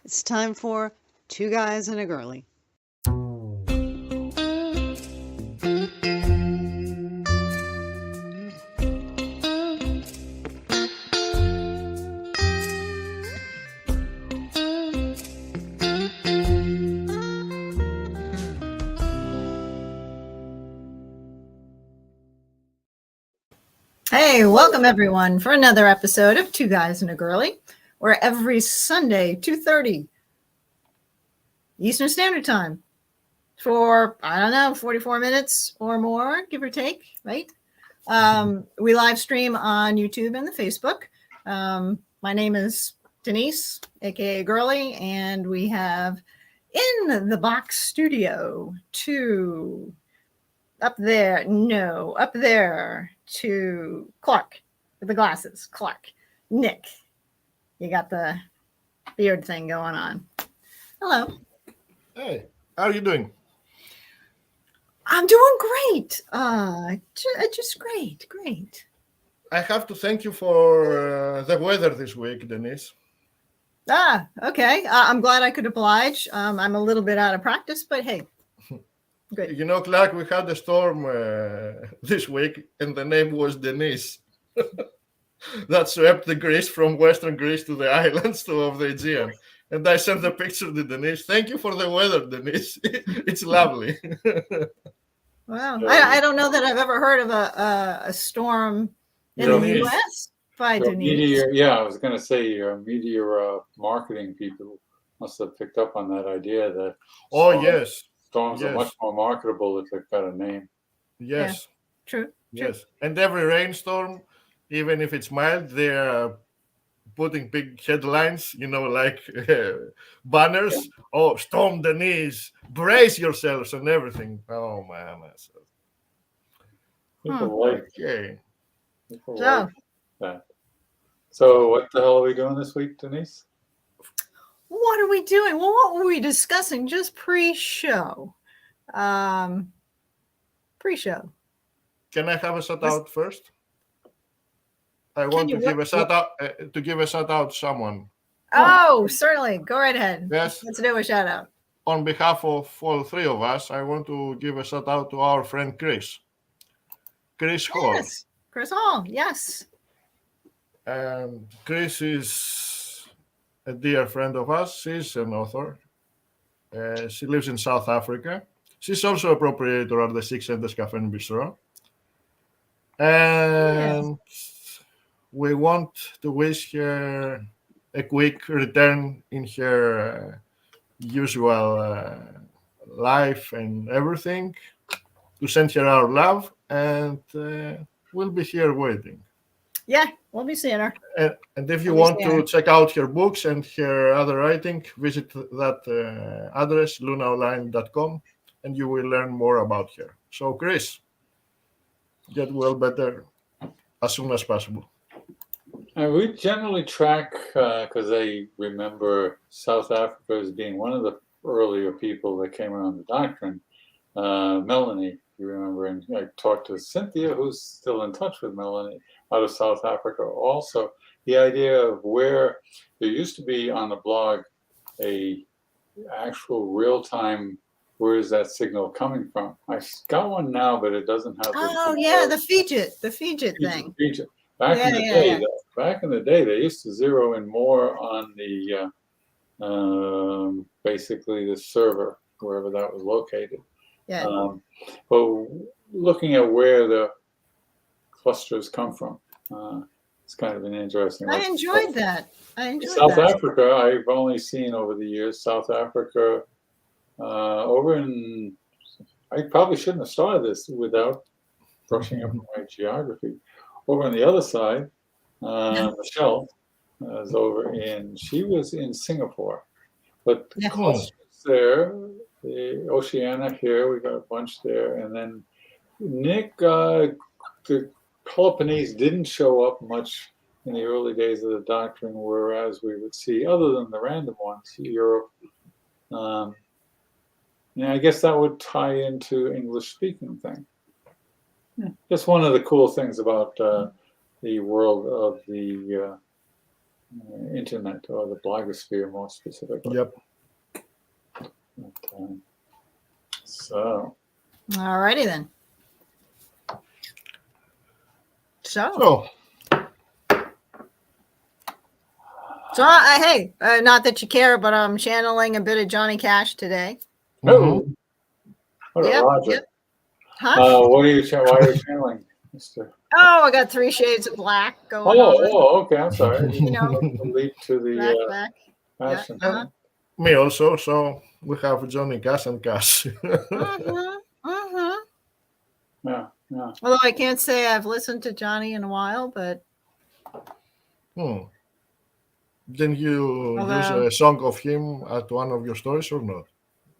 It's time for Two Guys and a Girlie. Hey, welcome everyone for another episode of Two Guys and a Girlie, where every Sunday, 2:30 Eastern Standard Time for, 44 minutes or more, give or take, right? We live stream on YouTube and the Facebook. My name is Denise, aka Girlie, and we have in the box studio up there to Clark with the glasses. Clark, Nick, you got the beard thing going on. Hello. Hey, how are you doing? I'm doing great. Just great. I have to thank you for the weather this week, Denise. Okay. I'm glad I could oblige. I'm a little bit out of practice, but hey, good. You know, Clark, we had a storm this week, and the name was Denise. That swept the Greece from Western Greece to the islands of the Aegean. And I sent the picture to Denise. Thank you for the weather, Denise. It's lovely. Wow. I don't know that I've ever heard of a storm in the U.S. by Denise. I was going to say your meteor marketing people must have picked up on that idea that storms are much more marketable if they've got a name. Yes. Yeah. True. Yes. And every rainstorm, even if it's mild, they're putting big headlines, like banners. Yeah. Oh, storm Denise, brace yourselves and everything. Oh, man. People like that. So what the hell are we doing this week, Denise? What are we doing? Well, what were we discussing just pre-show? Pre-show. Can I have a shout out first? I want to give a shout out to someone. Oh, certainly. Go right ahead. Yes. Let's do a shout out. On behalf of all three of us, I want to give a shout out to our friend Chris. Chris Hall. Yes. Chris Hall, yes. Chris is a dear friend of us. She's an author. She lives in South Africa. She's also a proprietor at the Six Centers Cafe and Bistro. And we want to wish her a quick return in her usual life and everything, to send her our love, and we'll be here waiting. Yeah, we'll be seeing her. And if you want to check out her books and her other writing, visit that address, lunaonline.com, and you will learn more about her. So, Chris, get well better as soon as possible. We generally track, because I remember South Africa as being one of the earlier people that came around the doctrine. Melanie, you remember, and I talked to Cynthia, who's still in touch with Melanie, out of South Africa also. The idea of where there used to be on the blog a actual real-time, where is that signal coming from? I got one now, but it doesn't have the Fidget thing. Fidget. Back in the day, they used to zero in more on the basically the server, wherever that was located. Yeah. But looking at where the clusters come from, it's kind of an interesting. I enjoyed that. South Africa, I've only seen over the years. South Africa, over in. I probably shouldn't have started this without brushing up on my geography. Over on the other side, Michelle is she was in Singapore. But the clusters there, the Oceania here, we got a bunch there. And then Nick, the Peloponnese didn't show up much in the early days of the doctrine, whereas we would see, other than the random ones, Europe. I guess that would tie into English-speaking thing. Just one of the cool things about the world of the internet or the blogosphere more specifically. Yep. But, so All righty then. So, So, hey, not that you care, but I'm channeling a bit of Johnny Cash today. no, what a Yep, Roger. yep. Huh? What are you? Why are you channeling, Mister? Oh, I got 3 shades of black going on. Okay. I'm sorry. You know, Leap to the back. passion. Uh-huh. me also. So we have Johnny Cash and Cash. Mm-hmm. Mm-hmm. Yeah. Although I can't say I've listened to Johnny in a while, but Didn't you use Although- a song of him at one of your stories or not?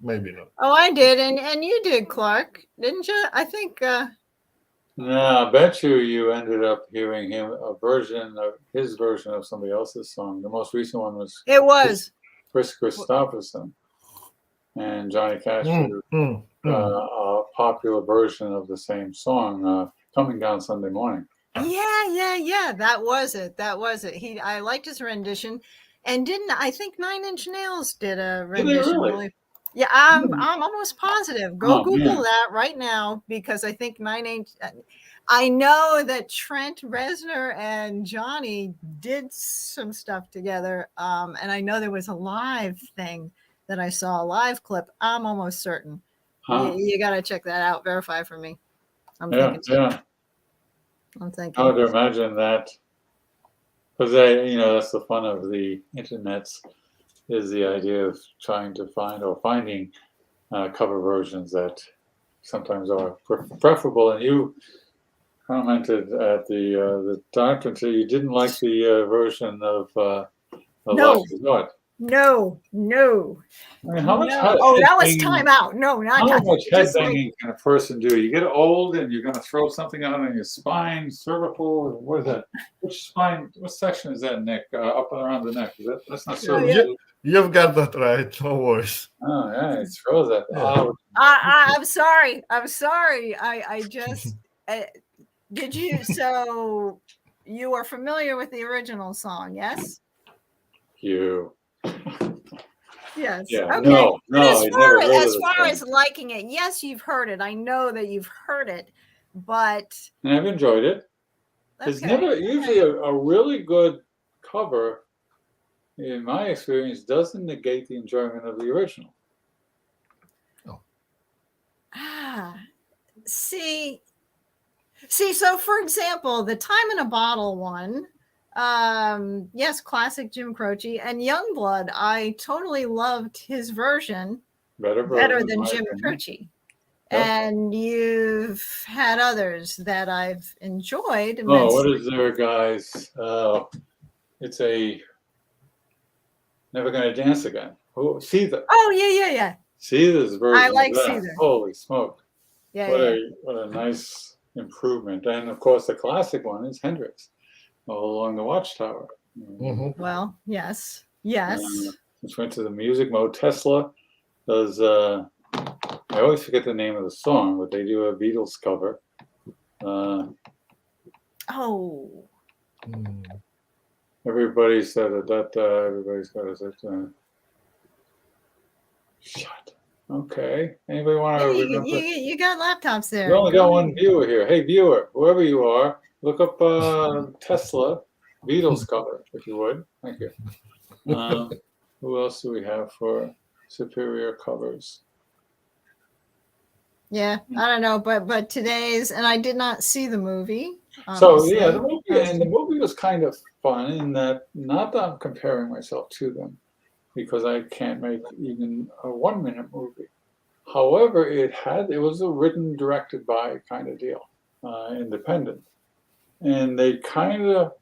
Maybe not. oh, I did, and you did, Clark, didn't you? I think. No, I bet you ended up hearing his version of somebody else's song. The most recent one was It was. Chris Christopherson, and Johnny Cash did a popular version of the same song, "Coming Down Sunday Morning." Yeah. That was it. I liked his rendition, and didn't I think Nine Inch Nails did a Did they rendition? really? Yeah, I'm almost positive. Go Oh, Google man. that right now because I think Nine Inch. I know that Trent Reznor and Johnny did some stuff together, and I know there was a live thing that I saw, a live clip. I'm almost certain. Huh? You got to check that out. Verify for me. I'm Yeah, thinking. So. yeah. I'm thinking. I would imagine that, because that's the fun of the internets, is the idea of trying to finding cover versions that sometimes are preferable. And you commented at the doctor, so you didn't like the version of No. Last Resort. No. I mean, how much? Oh, that was time out. No, not How time. much Just like- headbanging can a person do? You get old and you're going to throw something out on your spine, cervical. What is that? Which spine? What section is that, Nick? Up and around the neck. That's not cervical. You've got that right. No worries. Oh yeah, he throws that. Oh, I'm sorry. I just did you? So you are familiar with the original song, yes? you. Yes. Yeah. Okay. No. But as As far as liking it, yes, you've heard it. I know that you've heard it, but and I've enjoyed it. It's never usually a really good cover. In my experience, doesn't negate the enjoyment of the original. See. So for example, the Time in a Bottle one, yes, classic Jim Croce, and Youngblood, I totally loved his version better than Jim Croce. Yep. And you've had others that I've enjoyed. What is there, guys? It's a Never Gonna Dance Again. Oh, Seether. Oh yeah. Seether's version. I like Seether. Holy smoke! Yeah. What a nice improvement. And of course, the classic one is Hendrix, All Along the Watchtower. Mm-hmm. Well, yes. Which went to the music mode. Tesla does. I always forget the name of the song, but they do a Beatles cover. Everybody said that. Everybody's got it. Shut. Okay. Anybody want to remember? You got laptops there. We only got one viewer here. Hey, viewer, whoever you are, look up Tesla Beatles cover, if you would. Thank you. Who else do we have for superior covers? Yeah, I don't know, but today's, and I did not see the movie. Obviously. So yeah, the movie was kind of fun in that, not that I'm comparing myself to them, because I can't make even a 1-minute movie. However, it was a written, directed by kind of deal, independent, and they kind of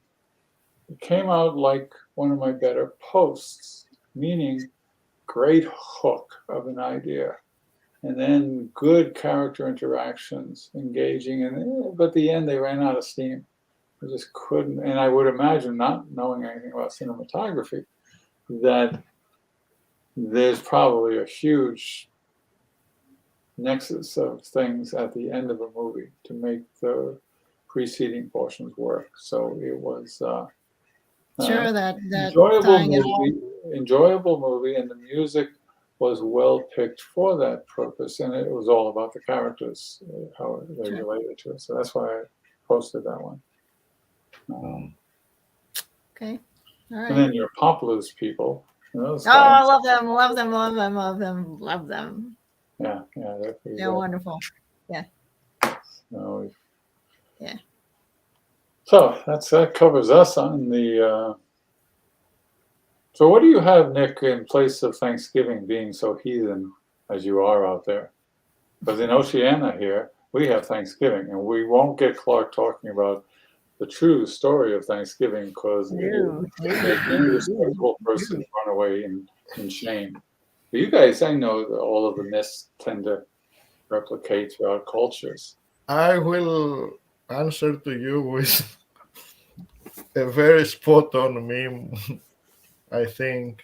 came out like one of my better posts, meaning great hook of an idea, and then good character interactions, engaging, but at the end they ran out of steam. I just couldn't, and I would imagine, not knowing anything about cinematography, that there's probably a huge nexus of things at the end of a movie to make the preceding portions work. So it was Sure, that enjoyable tying it all. enjoyable movie, and the music was well picked for that purpose, and it was all about the characters, how they Sure. related to it. So that's why I posted that one. Okay. All And right. then your Pomploose people, those Oh, I guys. love them, love them, love them, love them, love them. Yeah, they're pretty They're good. wonderful. No, Yeah. So that covers us on the. So what do you have, Nick, in place of Thanksgiving being so heathen as you are out there? Because in Oceania here, we have Thanksgiving, and we won't get Clark talking about the true story of Thanksgiving because it No, makes any respectable person run away in shame. But you guys, I know that all of the myths tend to replicate throughout cultures. I will answer to you with a very spot on meme. I think,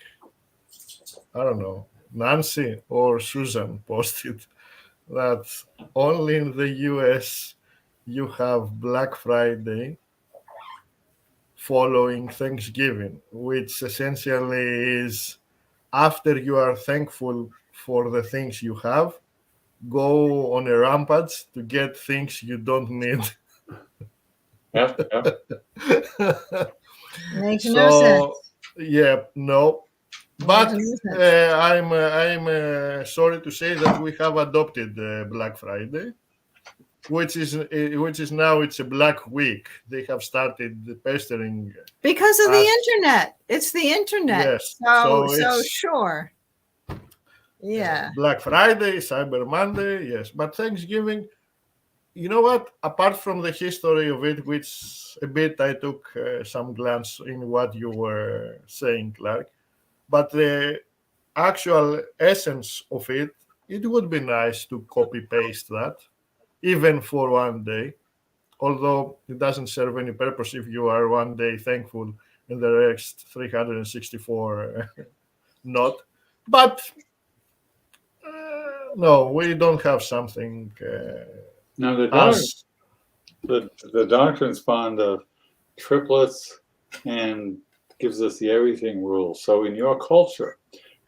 I don't know, Nancy or Susan posted that only in the US you have Black Friday following Thanksgiving, which essentially is after you are thankful for the things you have, go on a rampage to get things you don't need. Yeah. makes no sense. So, yeah, no. But Makes no sense. I'm sorry to say that we have adopted Black Friday, which is now it's a Black Week. They have started pestering. Because of the us. internet. It's the internet. Yes, So it's sure. Yeah. Black Friday, Cyber Monday, yes. But Thanksgiving, you know what? Apart from the history of it, which a bit I took some glance in what you were saying, Clark, but the actual essence of it, it would be nice to copy paste that, even for one day. Although it doesn't serve any purpose if you are one day thankful and the next 364 not. But no, we don't have something Now as the doctrine's fond of triplets and gives us the everything rule. So in your culture,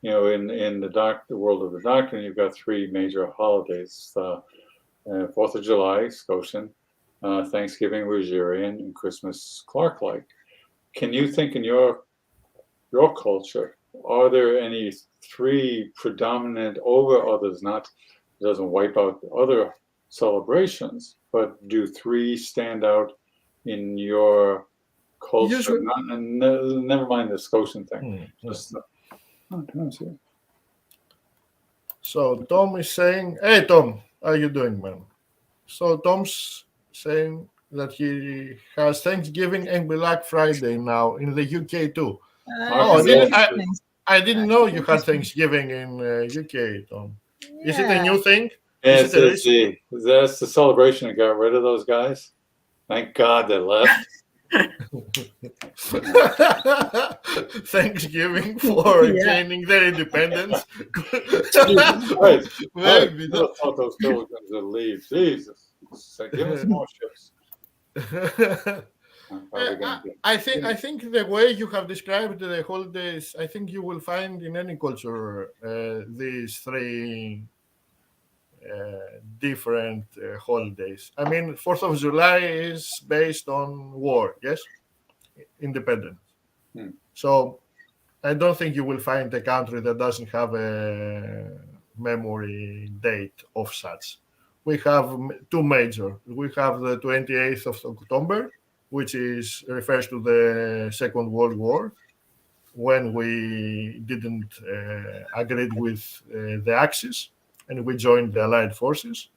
in the world of the doctrine, you've got three major holidays: 4th of July, Scotian, Thanksgiving, Rogerian, and Christmas, Clark-like. Can you think in your culture, are there any three predominant over others? Not, it doesn't wipe out other celebrations, but do three stand out in your culture? Usually, Never mind the Scotian thing. Just, so Tom is saying, "Hey Tom, how you doing, man?" So Tom's saying that he has Thanksgiving and Black Friday now in the UK too. I didn't know you had Thanksgiving in UK, Tom. Is it a new thing? Yes, that's the celebration that got rid of those guys. Thank God they left. Thanksgiving for gaining their independence. Right. Maybe I thought those Philippines would leave. Jesus. Give us more ships. I think the way you have described the holidays, I think you will find in any culture these three different holidays. I mean, 4th of July is based on war, yes? Independence. So I don't think you will find a country that doesn't have a memory date of such. We have two major. We have the 28th of October, which refers to the Second World War, when we didn't agree with the Axis and we joined the Allied forces.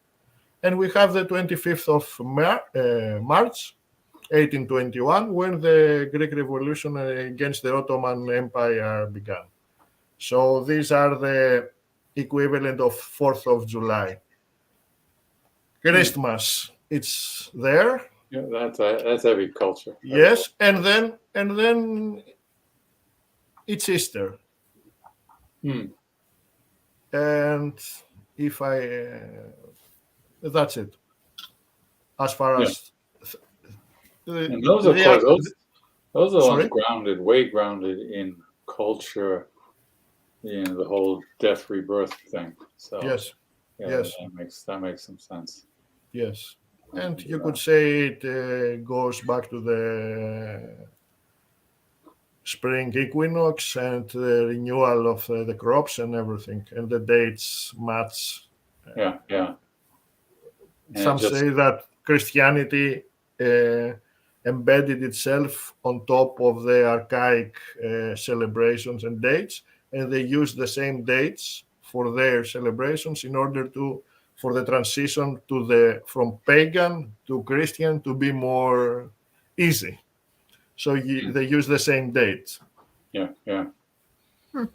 And we have the 25th of March, 1821, when the Greek Revolution against the Ottoman Empire began. So these are the equivalent of 4th of July. Christmas, it's there. Yeah, that's every culture. Yes, and then it's Easter. And if that's it. As far as and those, of course, Those are the ones Sorry? way grounded in culture, the whole death rebirth thing. So Yes, yeah, yes, that makes some sense. yes. And And, you could say it goes back to the spring equinox and the renewal of the crops and everything, and the dates match. yeah, yeah. And it Some just say that Christianity embedded itself on top of the archaic celebrations and dates, and they use the same dates for their celebrations in order to for the transition to the from pagan to Christian to be more easy. So they use the same dates. yeah, yeah. Hmm.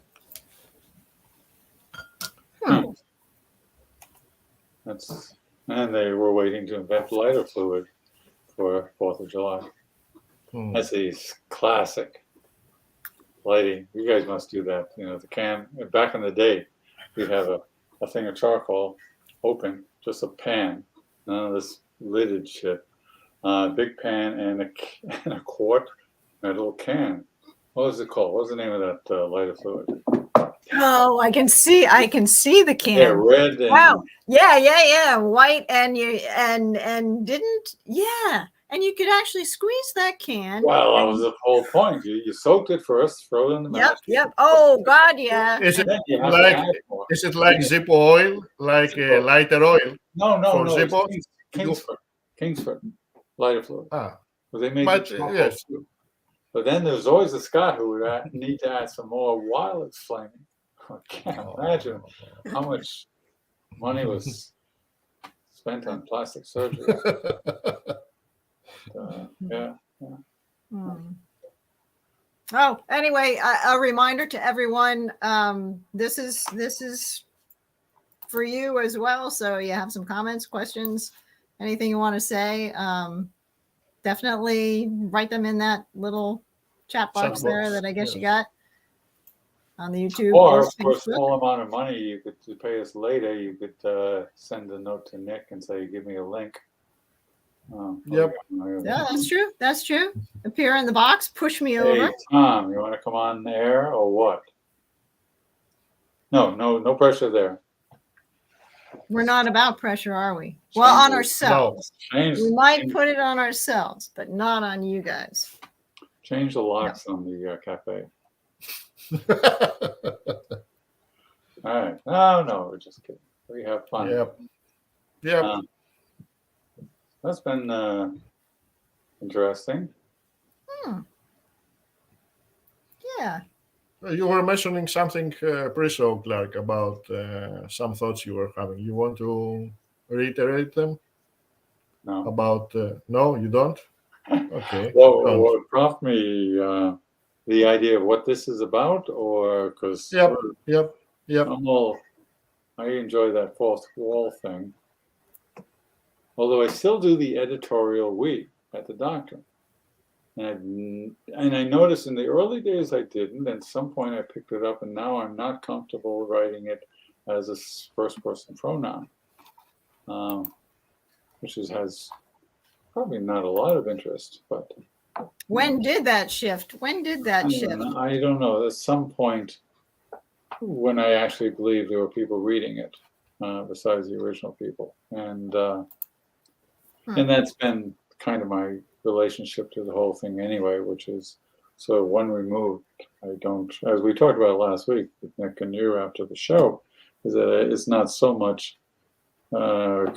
Hmm. And they were waiting to invent lighter fluid for 4th of July. Hmm. That's a classic lighting. You guys must do that. The can back in the day, we'd have a thing of charcoal open, just a pan, none of this lidded shit. Big pan and a quart metal can. What was it called? What was the name of that lighter fluid? Oh, I can see the Yeah, can. red and Wow. Yeah. White and didn't, yeah. And you could actually squeeze that can. well, that And was the whole point. You soaked it first, throw it in the mash. yep. Oh God, yeah. Is it Then you have to like add more. is it like Zippo oil, like Zippo. lighter oil No. for It's Zippo? Kingsford lighter fluid. Ah, But they made but the charcoal yes. too. But then there's always this guy who would need to add some more while it's flaming. I can't imagine how much money was spent on plastic surgery. Yeah. Hmm. Oh, anyway, a reminder to everyone. This is for you as well. So you have some comments, questions, anything you want to say. Definitely write them in that little chat box there that I guess you got on the YouTube Or, or for a Facebook. small amount of money, you could to pay us later. You could send a note to Nick and say, "Give me a link." Yep. Yeah, that's true. Appear in the box, push me Hey, over. Tom, you want to come on air or what? No pressure there. We're not about pressure, are we? Well, on ourselves. We might put it on ourselves, but not on you guys. Change the locks on the cafe. All right. No, we're just kidding. We have fun. Yep. That's been interesting. Yeah. You were mentioning something pre-show, Clark, about some thoughts you were having. You want to reiterate them? No. About no, you don't? Okay. What prompted me the idea of what this is about, or because Yep. I enjoy that fourth wall thing. Although I still do the editorial we at the Doctrine. And I noticed in the early days I didn't. At some point I picked it up, and now I'm not comfortable writing it as a first-person pronoun, which has probably not a lot of interest. But when did that shift? I don't know. At some point when I actually believed there were people reading it besides the original people, and that's been kind of my relationship to the whole thing anyway, which is sort of one removed. I don't, as we talked about last week with Nick and you after the show, is that it's not so much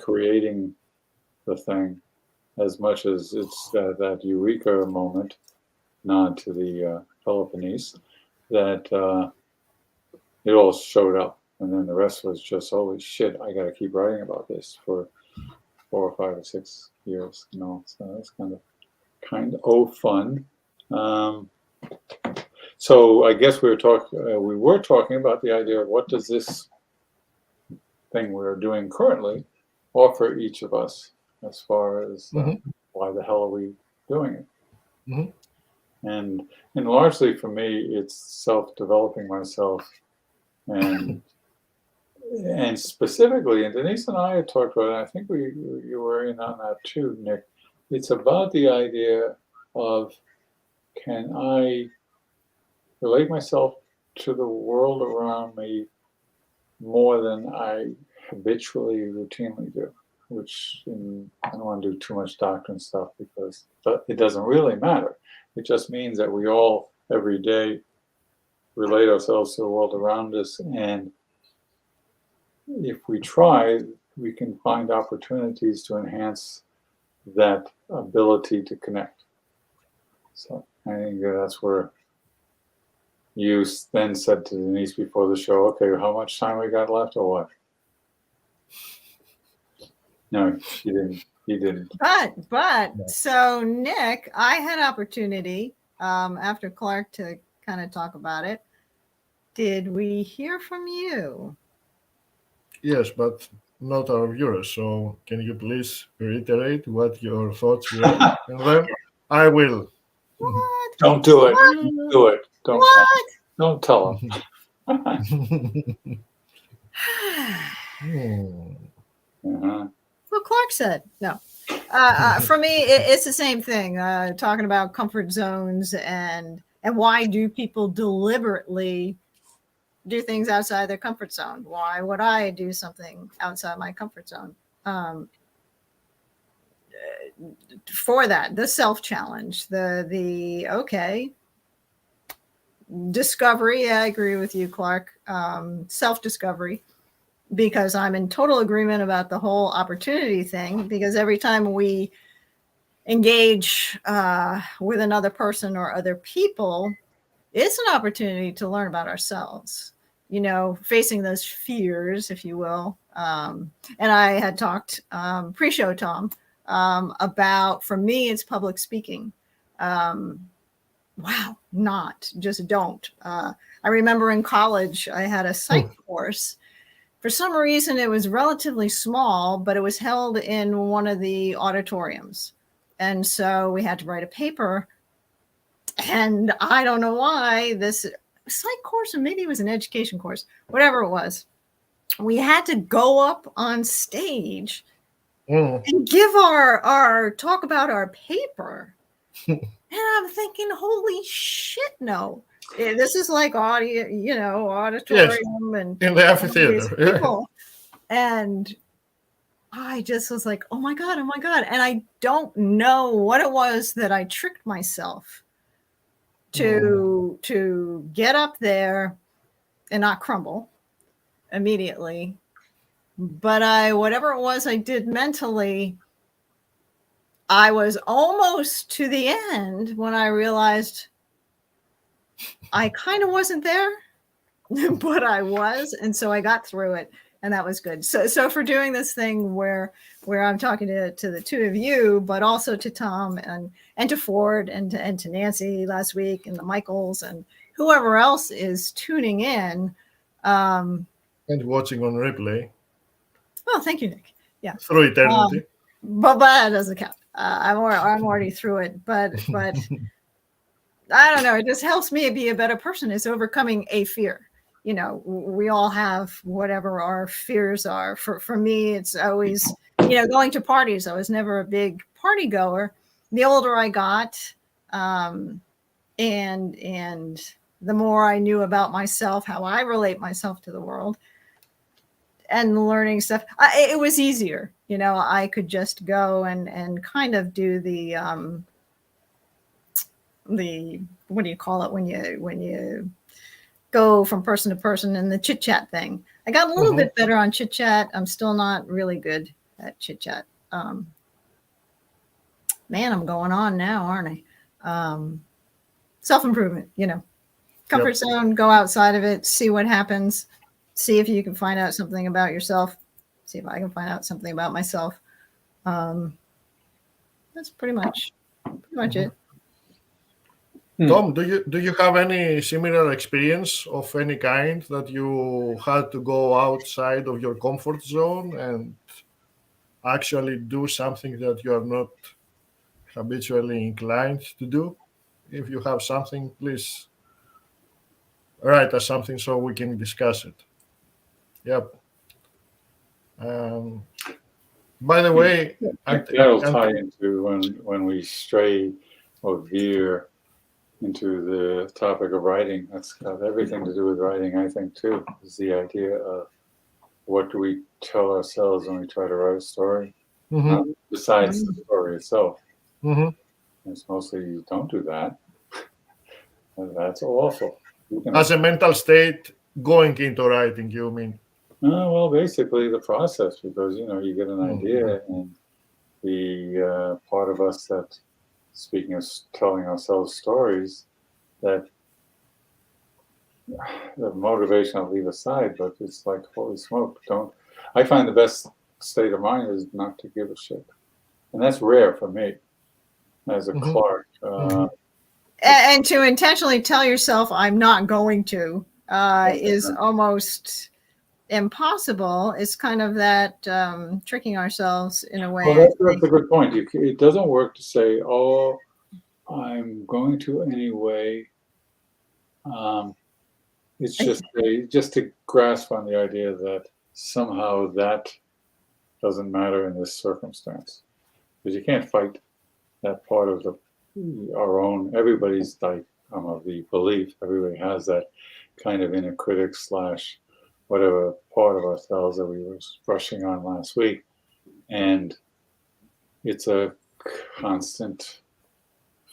creating the thing as much as it's that eureka moment, nod to the Peloponnese, that it all showed up. And then the rest was just, holy shit, I got to keep writing about this for 4 or 5 or 6 years. So that's kind of fun. So I guess we were talking about the idea of what does this thing we're doing currently offer each of us as far as why the hell are we doing it? And largely for me, it's self-developing myself, and specifically, and Denise and I had talked about it, I think you were in on that too, Nick. It's about the idea of can I relate myself to the world around me more than I habitually, routinely do? Which I don't want to do too much doctrine stuff because it doesn't really matter. It just means that we all every day relate ourselves to the world around us, and if we try, we can find opportunities to enhance that ability to connect. So I think that's where you then said to Denise before the show, okay, how much time we got left or what? No, she didn't. He didn't. But so Nick, I had opportunity after Clark to kind of talk about it. Did we hear from you? Yes, but not our viewers. So can you please reiterate what your thoughts were? And then I will. What? Don't do it. What? Don't do it. Don't What? don't tell him. Uh-huh. What Clark said. No. For me, it's the same thing. Talking about comfort zones and why do people deliberately do things outside their comfort zone? Why would I do something outside my comfort zone? For that, the self-challenge, the okay, discovery. I agree with you, Clark. Self-discovery, because I'm in total agreement about the whole opportunity thing, because every time we engage with another person or other people, it's an opportunity to learn about ourselves, facing those fears, if you will. And I had talked pre-show, Tom, about, for me, it's public speaking. Wow, just don't. I remember in college, I had a psych course. For some reason, it was relatively small, but it was held in one of the auditoriums. And so we had to write a paper. And I don't know why this psych course, or maybe it was an education course, whatever it was, we had to go up on stage and give our talk about our paper. And I'm thinking, holy shit, no. This is like auditorium, yes, and in the amphitheater. People. And I just was like, oh my God. And I don't know what it was that I tricked myself to get up there and not crumble immediately. But whatever it was I did mentally, I was almost to the end when I realized I kind of wasn't there, but I was. And so I got through it, and that was good. So for doing this thing where I'm talking to the two of you, but also to Tom and to Ford and to Nancy last week, and the Michaels and whoever else is tuning in. And watching on replay. Oh, thank you, Nick. Yeah. Through eternity. But that doesn't count. I'm already through it, but I don't know. It just helps me be a better person. It's overcoming a fear. We all have whatever our fears are. For me, it's always, going to parties. I was never a big party goer. The older I got, and the more I knew about myself, how I relate myself to the world, and learning stuff, it was easier. I could just go and kind of do the what do you call it when you go from person to person, and the chit chat thing. I got a little bit better on chit chat. I'm still not really good at chit chat. Man, I'm going on now, aren't I? Self-improvement, comfort zone, go outside of it, see what happens, see if you can find out something about yourself, see if I can find out something about myself. That's pretty much it. Tom, do you have any similar experience of any kind that you had to go outside of your comfort zone and actually do something that you are not habitually inclined to do? If you have something, please write us something so we can discuss it. Yep. By the way, that'll tie into when we stray or veer into the topic of writing. That's got everything to do with writing, I think, too, is the idea of what do we tell ourselves when we try to write a story, besides the story itself. It's mostly you don't do that. And that's awful. As a mental state going into writing, you mean? Well, basically the process, because you get an idea, and the part of us that, speaking of telling ourselves stories, that the motivation I'll leave aside, but it's like, holy smoke, I find the best state of mind is not to give a shit. And that's rare for me as a Clark. And to intentionally tell yourself, I'm not going to, is almost impossible. It's kind of that tricking ourselves in a way. Well, that's a good point. It doesn't work to say, oh, I'm going to anyway. It's just to grasp on the idea that somehow that doesn't matter in this circumstance, because you can't fight that part of our own. Everybody's like, I'm of the belief everybody has that kind of inner critic / whatever part of ourselves that we were brushing on last week, and it's a constant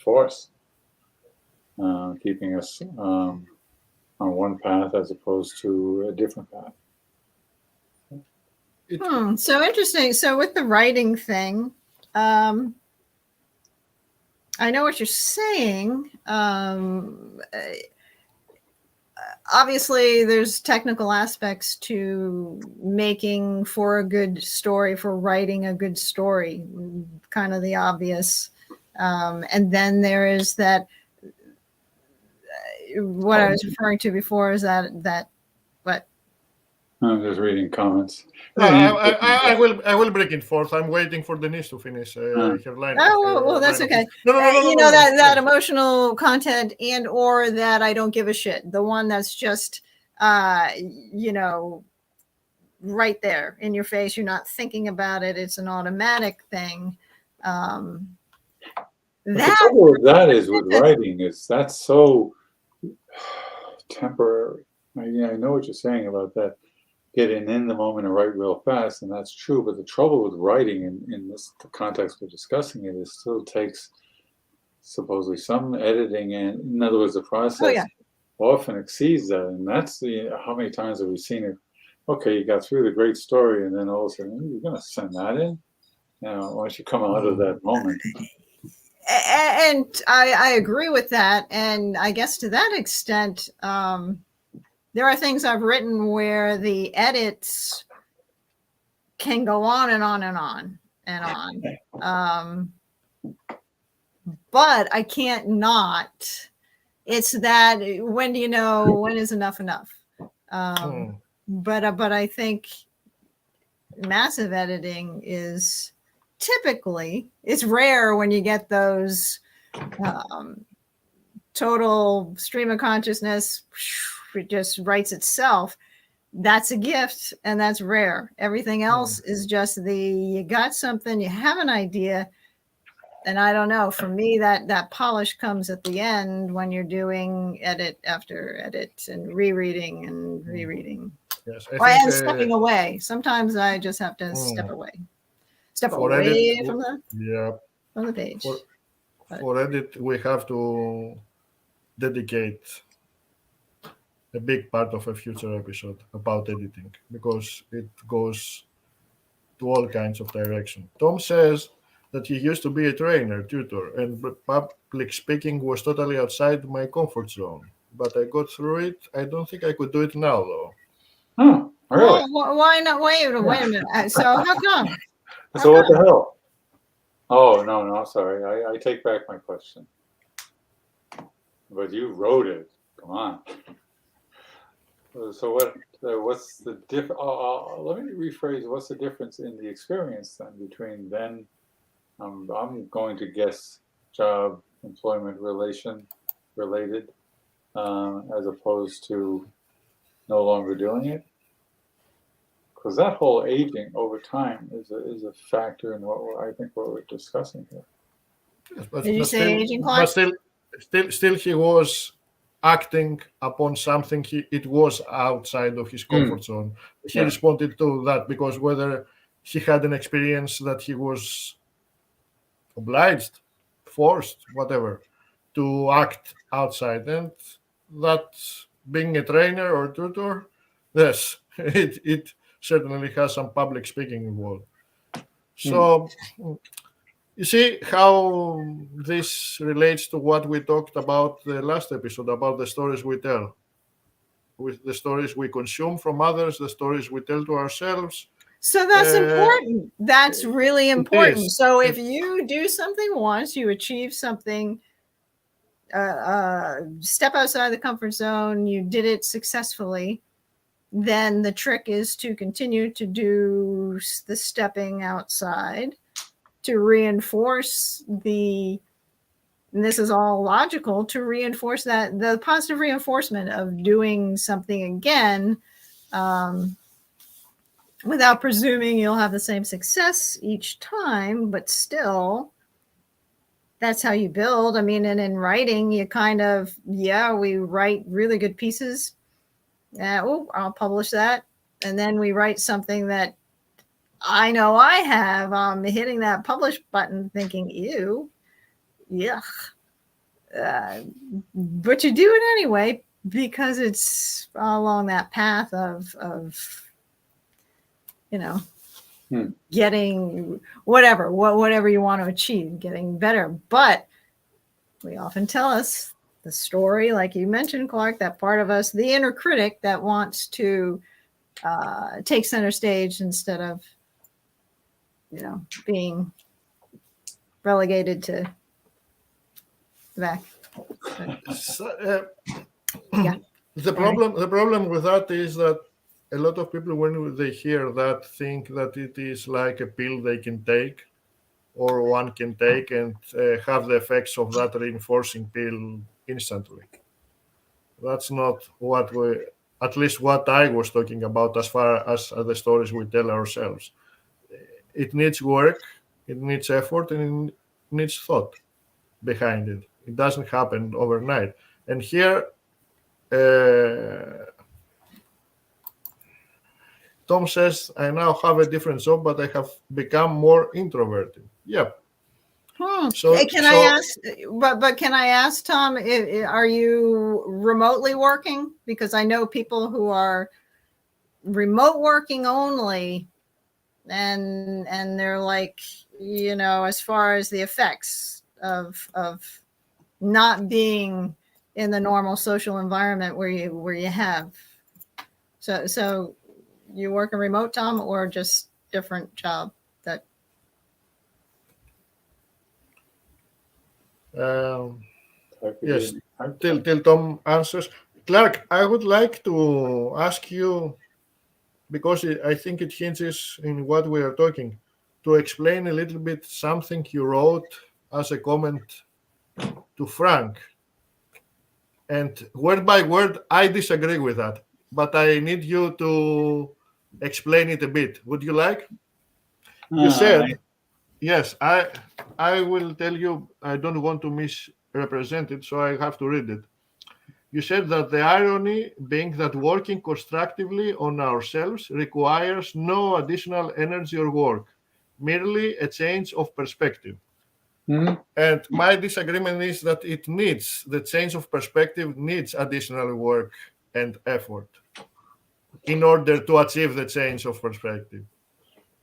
force keeping us on one path as opposed to a different path. So interesting. So with the writing thing, I know what you're saying. Obviously, there's technical aspects to making for a good story, for writing a good story, kind of the obvious. And then there is that, what I was referring to before is that what? I'm just reading comments. I will break it forth. I'm waiting for Denise to finish her line. Oh, well, that's okay. No, that emotional content and or that I don't give a shit. The one that's just, right there in your face. You're not thinking about it. It's an automatic thing. The trouble with that is with writing is that's so temporary. I know what you're saying about that. Getting in the moment and write real fast, and that's true. But the trouble with writing in this context we're discussing it still takes supposedly some editing, and in other words, the process often exceeds that. And that's how many times have we seen it? Okay, you got through the great story, and then all of a sudden you're going to send that in. Once you come out of that moment. And I agree with that, and I guess to that extent. There are things I've written where the edits can go on and on and on and on. But I can't not. It's that, when do you know when is enough enough? But I think massive editing is typically, it's rare when you get those total stream of consciousness. It just writes itself. That's a gift, and that's rare. Everything else is just you got something, you have an idea, and I don't know. For me, that polish comes at the end when you're doing edit after edit and rereading and rereading. Yes, and stepping away. Sometimes I just have to step away. Step away from the page. For edit, we have to dedicate a big part of a future episode about editing, because it goes to all kinds of direction. Tom says that he used to be a trainer, tutor, and public speaking was totally outside my comfort zone. But I got through it. I don't think I could do it now, though. Oh, really? Well, why not? Wait a minute. So how come? So what the hell? Oh, no, sorry. I take back my question. But you wrote it. Come on. So what's the difference? Let me rephrase. What's the difference in the experience then between then? I'm going to guess job, employment related, as opposed to no longer doing it. Because that whole aging over time is a factor in what we're discussing here. Yes, but Did you say still, aging, Clark? still he was acting upon something. It was outside of his comfort zone. He Yeah. responded to that because whether he had an experience that he was obliged, forced, whatever, to act outside, and that being a trainer or tutor, yes, it certainly has some public speaking involved. So you see how this relates to what we talked about the last episode about the stories we tell, with the stories we consume from others, the stories we tell to ourselves. So that's important. That's really important. is. So if you do something once, you achieve something, step outside the comfort zone, you did it successfully, then the trick is to continue to do the stepping outside to reinforce and this is all logical, to reinforce that the positive reinforcement of doing something again, without presuming you'll have the same success each time, but still, that's how you build. I mean, and in writing, you kind of, we write really good pieces. I'll publish that. And then we write something that I know I have, hitting that publish button thinking, ew, yuck. But you do it anyway because it's along that path of getting whatever you want to achieve, getting better. But we often tell us the story, like you mentioned, Clark, that part of us, the inner critic that wants to take center stage instead of, being relegated to the back. The problem with that is that a lot of people, when they hear that, think that it is like a pill they can take or one can take and have the effects of that reinforcing pill instantly. That's not at least what I was talking about as far as the stories we tell ourselves. It needs work, it needs effort, and it needs thought behind it. It doesn't happen overnight. And here, Tom says, I now have a different job, but I have become more introverted. Yep. Can I ask, Tom, are you remotely working? Because I know people who are remote working only, and they're like, as far as the effects of not being in the normal social environment where you have. So you working remote, Tom, or just different job? Yes, till Tom answers. Clark, I would like to ask you, because I think it hinges in what we are talking, to explain a little bit something you wrote as a comment to Frank. And word by word, I disagree with that, but I need you to explain it a bit. Would you like? You said, yes, I will tell you, I don't want to misrepresent it, so I have to read it. You said that the irony being that working constructively on ourselves requires no additional energy or work, merely a change of perspective. Mm-hmm. And my disagreement is that the change of perspective needs additional work and effort in order to achieve the change of perspective.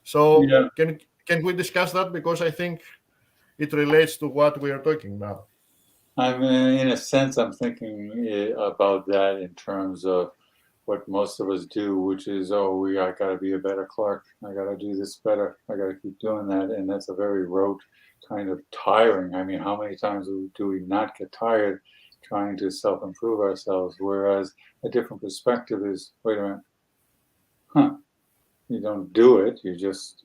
So can we discuss that? Because I think it relates to what we are talking about. In a sense, I'm thinking about that in terms of what most of us do, which is, I got to be a better Clark. I got to do this better. I got to keep doing that. And that's a very rote kind of tiring. I mean, how many times do we not get tired trying to self-improve ourselves? Whereas a different perspective is, wait a minute, you don't do it. You just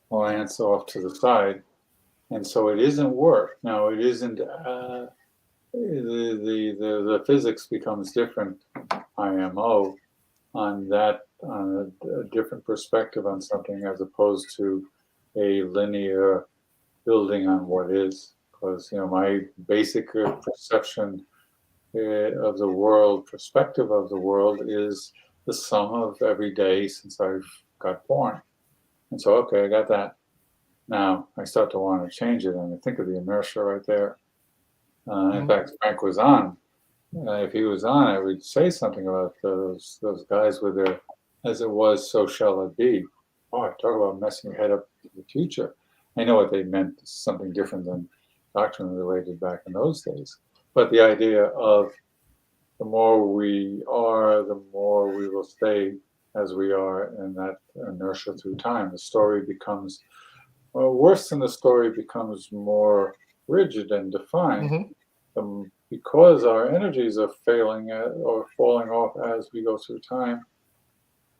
glance off to the side. And so it isn't work. Now, it isn't, the physics becomes different, IMO, on a different perspective on something as opposed to a linear building on what is. because my basic perception of the world, perspective of the world, is the sum of every day since I've got born. And so, okay, I got that. Now I start to want to change it, and I think of the inertia right there. In fact, Frank was on. If he was on, I would say something about those guys with their "as it was, so shall it be." Oh, talk about messing your head up to the future. I know what they meant, something different than doctrine related back in those days. But the idea of the more we are, the more we will stay as we are, and that inertia through time. The story becomes, well, worse than the story becomes more rigid and defined. Because our energies are failing or falling off as we go through time,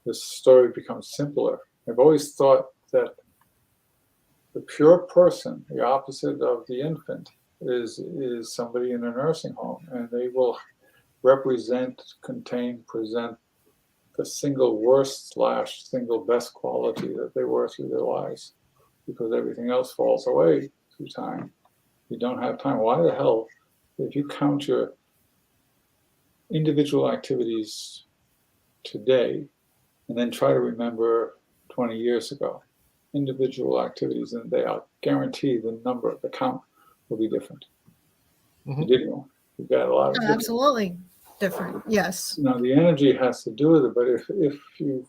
the story becomes simpler. I've always thought that the pure person, the opposite of the infant, is somebody in a nursing home, and they will represent, contain, present the single worst / single best quality that they were through their lives, because everything else falls away through time. You don't have time. Why the hell, if you count your individual activities today and then try to remember 20 years ago, individual activities in the day, I'll guarantee the number, the count will be different. You did one. You've got a lot of absolutely different. Yes. Now the energy has to do with it, but if you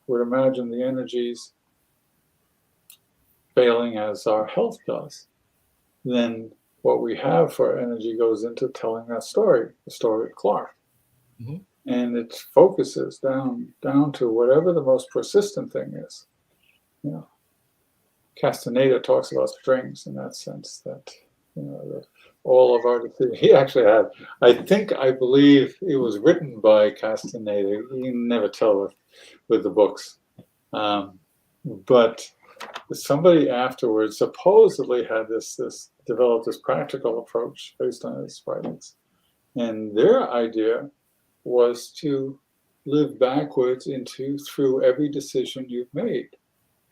would imagine the energies failing as our health does, then what we have for energy goes into telling that story, the story of Clark. And it focuses down to whatever the most persistent thing is. Castaneda talks about strings in that sense, that all of our decisions. He actually had, I believe it was written by Castaneda. You can never tell with the books. But somebody afterwards supposedly had developed this practical approach based on his writings. And their idea was to live backwards through every decision you've made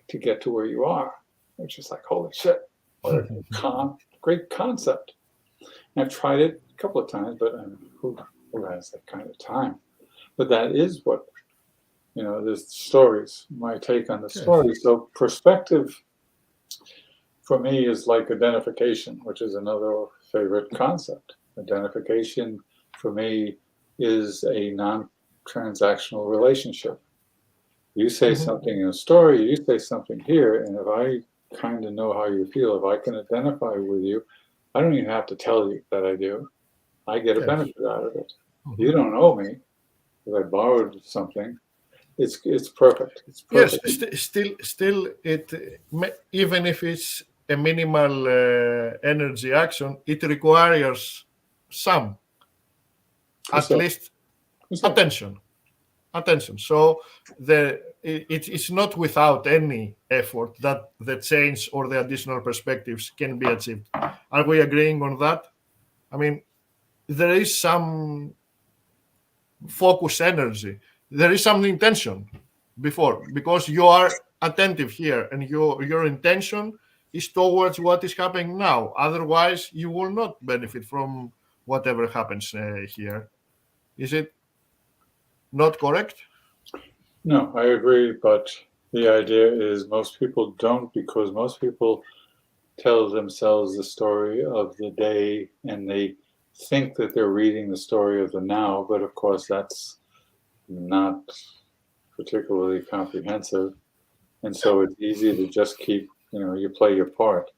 to get to where you are, which is like, holy shit, what a great concept. And I've tried it a couple of times, but who has that kind of time? But that is what, there's stories, my take on the story. So perspective for me is like identification, which is another favorite concept. Identification for me is a non-transactional relationship. You say something in a story, you say something here, and if I kind of know how you feel, if I can identify with you, I don't even have to tell you that I do. I get a benefit out of it. You don't owe me if I borrowed something. It's perfect. It's perfect. Yes, still, even if it's a minimal energy action, it requires some, at least, attention. So it's not without any effort that the change or the additional perspectives can be achieved. Are we agreeing on that? I mean, there is some focus energy. There is some intention before, because you are attentive here and your intention is towards what is happening now. Otherwise, you will not benefit from whatever happens here. Is it not correct? No, I agree, but the idea is most people don't, because most people tell themselves the story of the day and they think that they're reading the story of the now, but of course that's not particularly comprehensive. And so it's easy to just keep, you play your part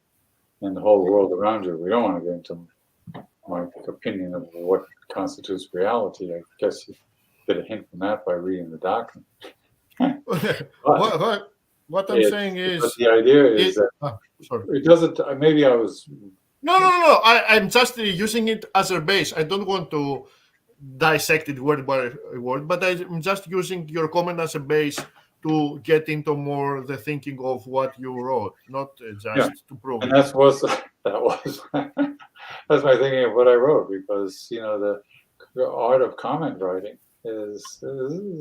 in the whole world around you. We don't want to get into my opinion of what constitutes reality. I guess you get a hint from that by reading the doctrine. What I'm saying is, the idea is that it doesn't. Maybe I was. No. I'm just using it as a base. I don't want to dissect it word by word, but I'm just using your comment as a base to get into more the thinking of what you wrote, not just to prove. And that's my thinking of what I wrote, because the art of comment writing is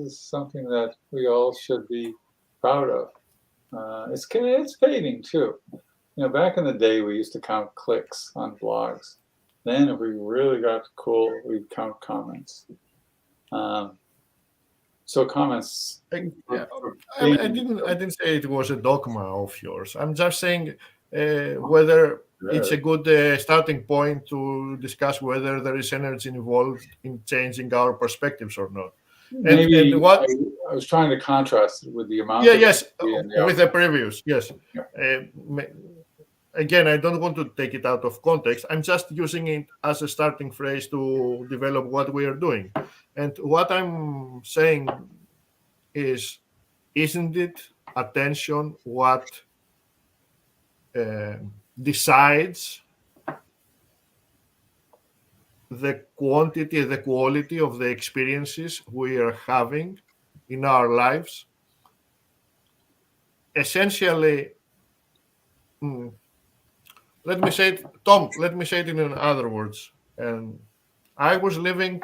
something that we all should be proud of. It's fading too. back in the day, we used to count clicks on blogs. Then, if we really got cool, we'd count comments. So comments. Yeah, I didn't say it was a dogma of yours. I'm just saying whether it's a good starting point to discuss whether there is energy involved in changing our perspectives or not. Maybe and what I was trying to contrast it with the amount. Yes, with the previous, yes. Yeah. Again, I don't want to take it out of context. I'm just using it as a starting phrase to develop what we are doing. And what I'm saying is, isn't it attention what decides the quantity, the quality of the experiences we are having in our lives? Essentially, let me say it, Tom, let me say it in other words. I was living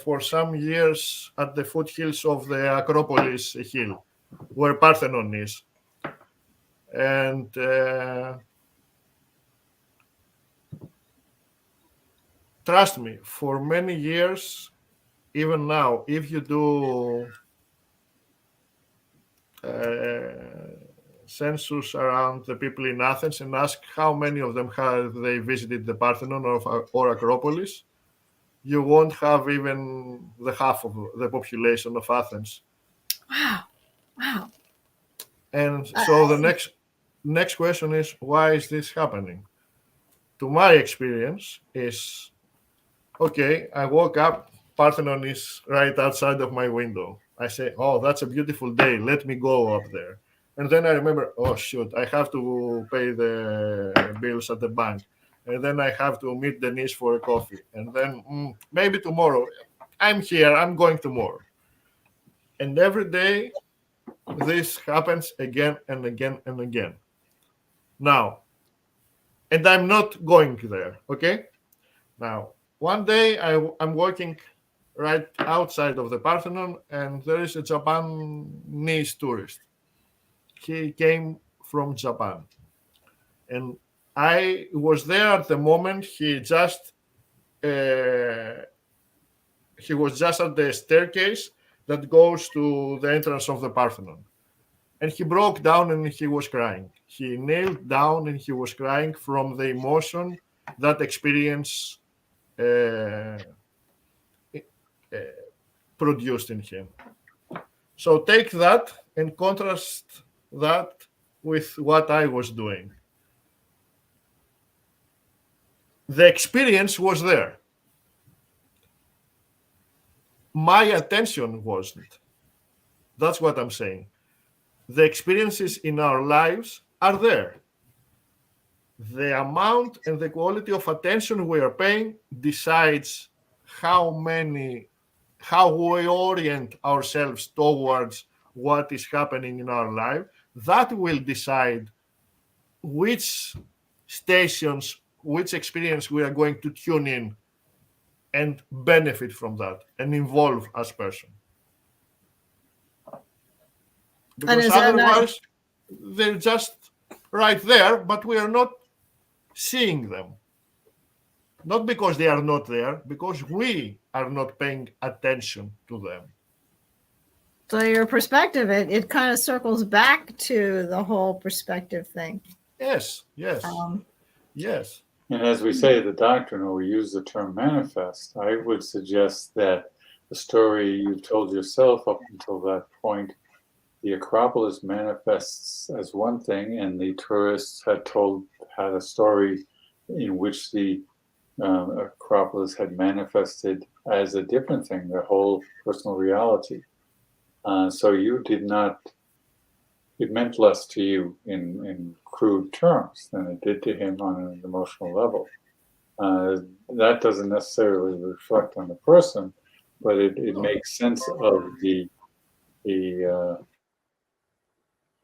for some years at the foothills of the Acropolis hill, where Parthenon is. And trust me, for many years, even now, if you do census around the people in Athens and ask how many of them have they visited the Parthenon or Acropolis, you won't have even the half of the population of Athens. Wow. And so the next question is, why is this happening? To my experience is, okay, I woke up, Parthenon is right outside of my window. I say, oh, that's a beautiful day. Let me go up there. And then I remember, oh, shoot, I have to pay the bills at the bank. And then I have to meet Denise for a coffee. And then maybe tomorrow, I'm here, I'm going tomorrow. And every day, this happens again and again and again. Now, and I'm not going there, okay? Now, one day I'm working right outside of the Parthenon, and there is a Japanese tourist. He came from Japan. And I was there at the moment he was just at the staircase that goes to the entrance of the Parthenon. And he broke down and he was crying. He knelt down and he was crying from the emotion that experience produced in him. So take that and contrast that with what I was doing. The experience was there. My attention wasn't. That's what I'm saying. The experiences in our lives are there. The amount and the quality of attention we are paying decides how we orient ourselves towards what is happening in our life. That will decide which stations, which experience we are going to tune in and benefit from that and involve as person. Because otherwise, they're just right there, but we are not seeing them. Not because they are not there, because we are not paying attention to them. So your perspective, it kind of circles back to the whole perspective thing. Yes. Yes. And as we say the doctrine, or we use the term manifest, I would suggest that the story you've told yourself up until that point, the Acropolis manifests as one thing, and the tourists had a story in which the Acropolis had manifested as a different thing, their whole personal reality. So you did not, it meant less to you in crude terms than it did to him on an emotional level. That doesn't necessarily reflect on the person, but it makes sense of the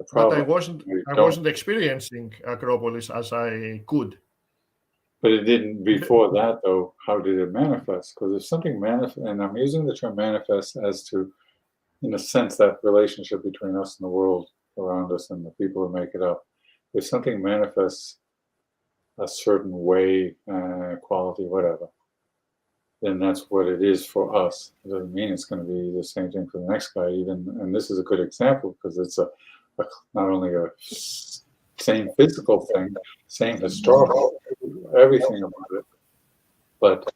problem. But I wasn't experiencing Acropolis as I could. But it didn't before that, though. How did it manifest? Because if something manifests, and I'm using the term manifest as to, in a sense, that relationship between us and the world around us and the people who make it up. If something manifests a certain way, quality, whatever, then that's what it is for us. It doesn't mean it's going to be the same thing for the next guy. Even, and this is a good example because it's a not only a same physical thing, same historical, everything about it, but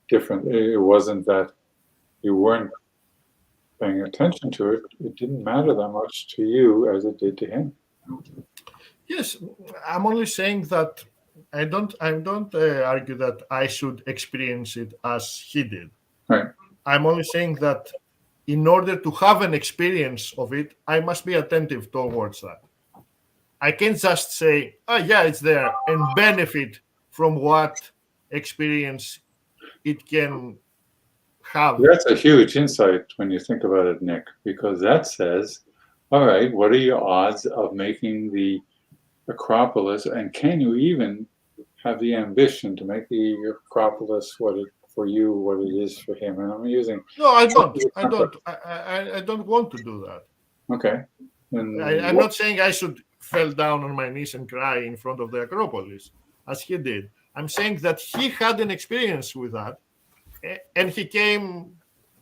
different. It wasn't that you weren't paying attention to it. It didn't matter that much to you as it did to him. Yes, I'm only saying that I don't argue that I should experience it as he did. Right. I'm only saying that in order to have an experience of it, I must be attentive towards that. I can't just say, oh yeah, it's there, and benefit from what experience it can have. That's a huge insight when you think about it, Nick, because that says, all right, what are your odds of making the Acropolis, and can you even have the ambition to make the Acropolis what it is for him? And I'm using No, I don't. I don't want to do that. okay. And I'm not saying I should fall down on my knees and cry in front of the Acropolis as he did. I'm saying that he had an experience with that, and he came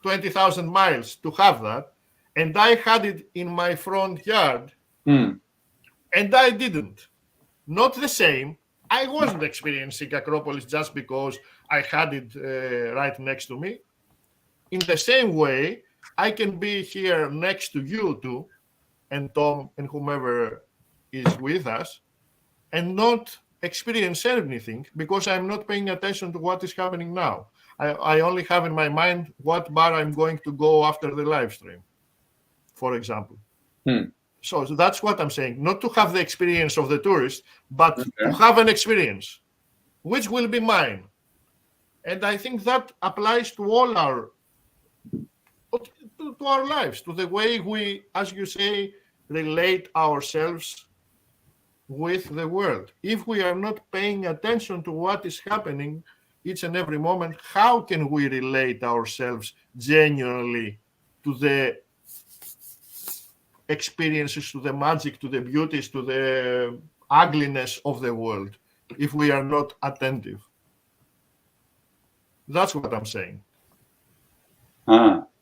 20,000 miles to have that, and I had it in my front yard, and I didn't. Not the same. I wasn't experiencing Acropolis just because I had it right next to me. In the same way, I can be here next to you two, and Tom and whomever is with us, and not experience anything because I'm not paying attention to what is happening now. I only have in my mind what bar I'm going to go after the live stream, for example. So that's what I'm saying. Not to have the experience of the tourist, but to have an experience, which will be mine. And I think that applies to all our lives, to the way we, as you say, relate ourselves with the world. If we are not paying attention to what is happening each and every moment, how can we relate ourselves genuinely to the experiences, to the magic, to the beauties, to the ugliness of the world, if we are not attentive? That's what I'm saying.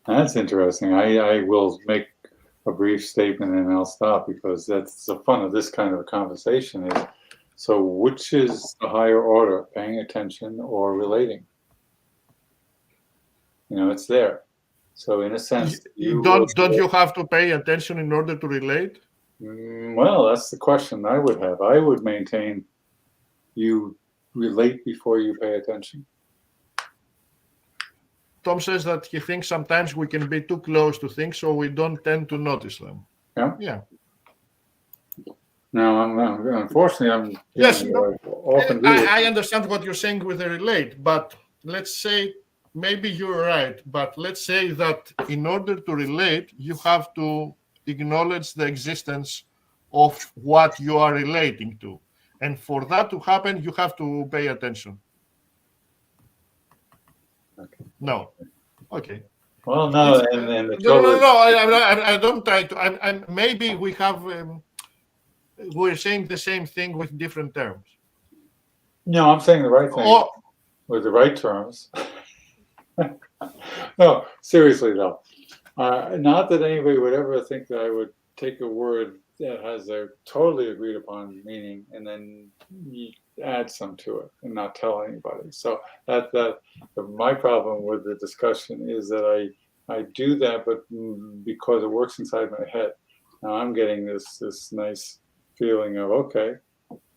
That's interesting. I will make a brief statement and I'll stop, because that's the fun of this kind of a conversation is, so which is the higher order, paying attention or relating? It's there. So in a sense, don't you have to pay attention in order to relate? Well, that's the question I would have. I would maintain you relate before you pay attention. Tom says that he thinks sometimes we can be too close to things, so we don't tend to notice them. Yeah. No, unfortunately, yes. Often I understand what you're saying with the relate, but let's say maybe you're right. But let's say that in order to relate, you have to acknowledge the existence of what you are relating to, and for that to happen, you have to pay attention. Okay. No. Okay. Well, no, and the no. I don't try to. I'm maybe we have. We're saying the same thing with different terms. No, I'm saying the right thing with the right terms. No, seriously though. Not that anybody would ever think that I would take a word that has a totally agreed upon meaning and then add some to it and not tell anybody. So that my problem with the discussion is that I do that, but because it works inside my head. Now I'm getting this nice feeling of, okay,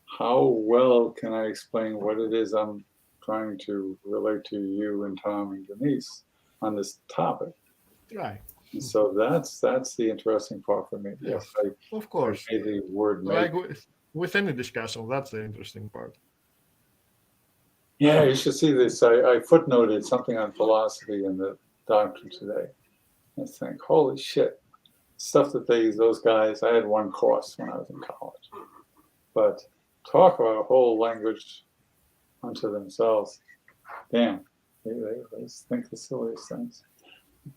how well can I explain what it is I'm trying to relate to you and Tom and Denise on this topic? Right. And so that's the interesting part for me. Yes, of course. The word like with any discussion, that's the interesting part. Yeah, you should see this. I footnoted something on philosophy in the doctrine today. I think, holy shit, stuff that those guys. I had one course when I was in college, but talk about a whole language unto themselves. Damn, they think the silliest things.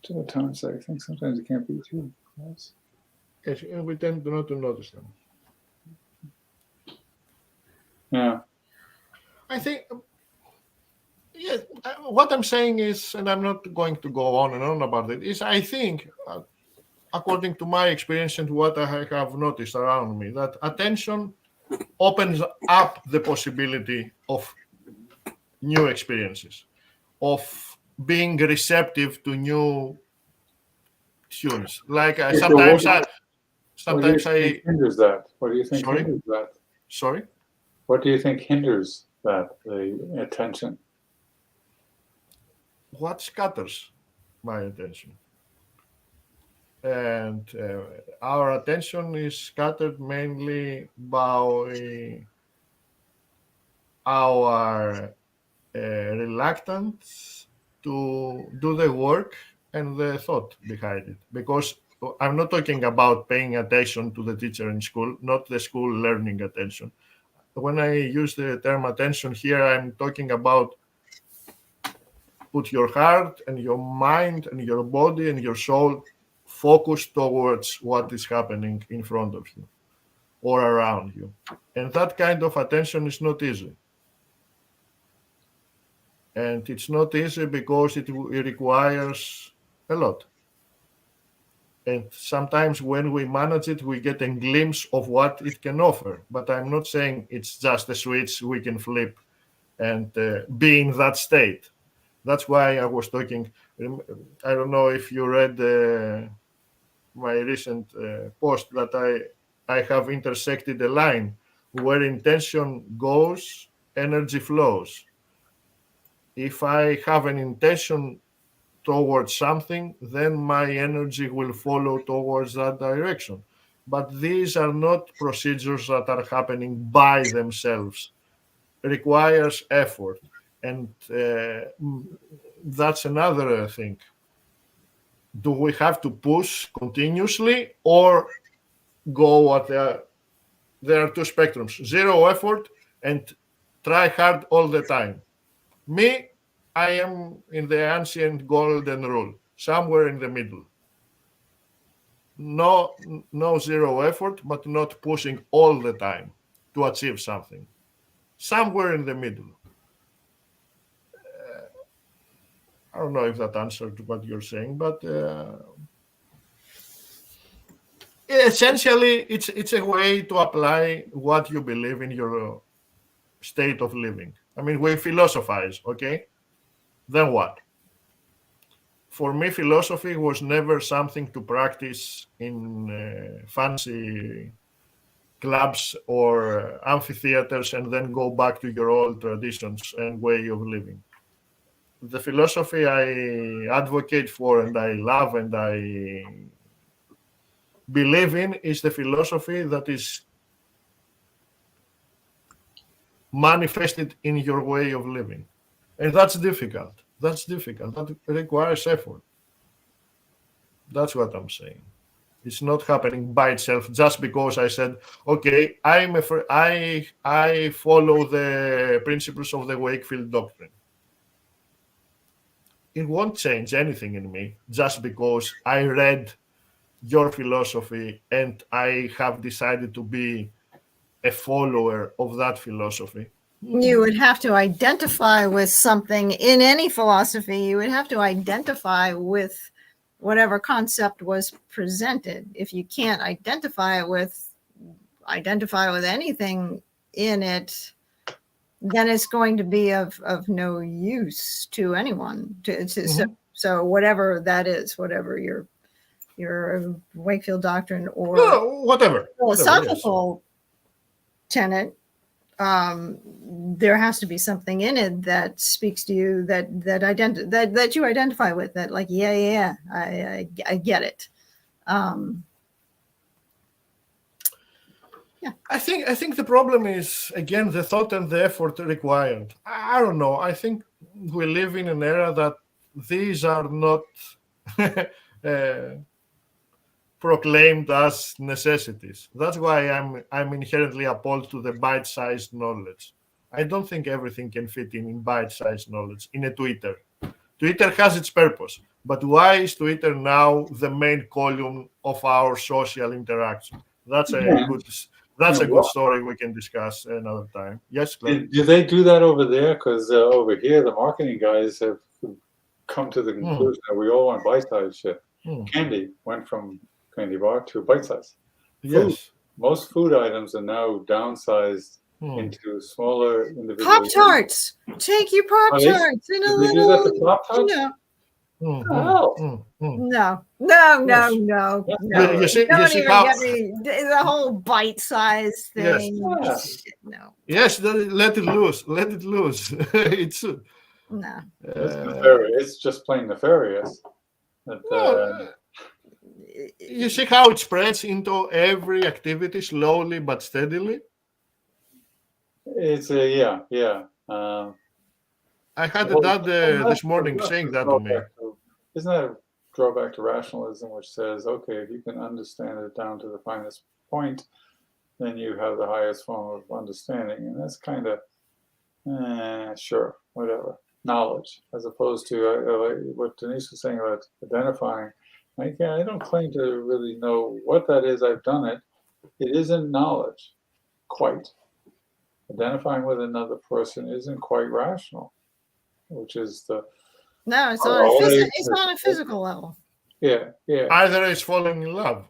To the times I think sometimes it can't be too close. Yes, we tend not to notice them. Yeah. I think, yeah, what I'm saying is, and I'm not going to go on and on about it, is I think, according to my experience and what I have noticed around me, that attention opens up the possibility of new experiences, of being receptive to new tunes. Like Yeah, so sometimes what do you I, think hinders that? What do you think Sorry? hinders that? sorry, What do you think hinders that, the attention? what scatters my attention? And our attention is scattered mainly by our reluctance to do the work and the thought behind it. Because I'm not talking about paying attention to the teacher in school, not the school learning attention. When I use the term attention here, I'm talking about put your heart and your mind and your body and your soul focus towards what is happening in front of you or around you. And that kind of attention is not easy. And it's not easy because it requires a lot. And sometimes when we manage it, we get a glimpse of what it can offer. But I'm not saying it's just a switch we can flip and be in that state. That's why I was talking. I don't know if you read my recent post that I have intersected a line where intention goes, energy flows. If I have an intention towards something, then my energy will follow towards that direction. But these are not procedures that are happening by themselves. It requires effort. And that's another thing. Do we have to push continuously or go at there are two spectrums, zero effort and try hard all the time. Me, I am in the ancient golden rule, somewhere in the middle. No zero effort, but not pushing all the time to achieve something. Somewhere in the middle. I don't know if that answered what you're saying, but essentially, it's a way to apply what you believe in your state of living. I mean, we philosophize, okay? Then what? For me, philosophy was never something to practice in fancy clubs or amphitheaters and then go back to your old traditions and way of living. The philosophy I advocate for and I love and I believe in is the philosophy that is manifested in your way of living. And that's difficult. That's difficult. That requires effort. That's what I'm saying. It's not happening by itself just because I said, okay, I follow the principles of the Wakefield doctrine. It won't change anything in me just because I read your philosophy and I have decided to be a follower of that philosophy. You would have to identify with something in any philosophy. You would have to identify with whatever concept was presented. If you can't identify with anything in it, then it's going to be of no use to anyone. So whatever that is, whatever your Wakefield doctrine or whatever philosophical tenet, there has to be something in it that speaks to you, that you identify with, that like, I get it. I think the problem is, again, the thought and the effort required. I don't know. I think we live in an era that these are not proclaimed as necessities. That's why I'm inherently opposed to the bite-sized knowledge. I don't think everything can fit in bite-sized knowledge in a Twitter. Twitter has its purpose, but why is Twitter now the main column of our social interaction? That's a good That's Yeah, a good story we can discuss another time. Yes, Glenn. Do they do that over there? Because over here, the marketing guys have come to the conclusion that we all want bite-sized shit. Candy went from candy bar to bite-size. Yes. Most food items are now downsized into smaller individual. Pop-Tarts. Take your Pop-Tarts in a Did they do that to little, Pop-Tarts? no, no. Yes. You see Don't even how- get me the whole bite-size Yes. thing. Yeah. Shit, no, Yes, let it loose. Let it loose. It's no. It's nefarious. It's just plain nefarious. That, you see how it spreads into every activity slowly but steadily. it's a yeah. I had Well, a dad well, this morning that's saying a that to me. drawback isn't that a drawback to rationalism, which says, okay, if you can understand it down to the finest point, then you have the highest form of understanding, and that's kind of sure, whatever, knowledge, as opposed to like what Denise was saying about identifying. Like, yeah, I don't claim to really know what that is. I've done it. It isn't knowledge, quite. Identifying with another person isn't quite rational, which is the No, it's on a physical level. yeah. Either it's falling in love.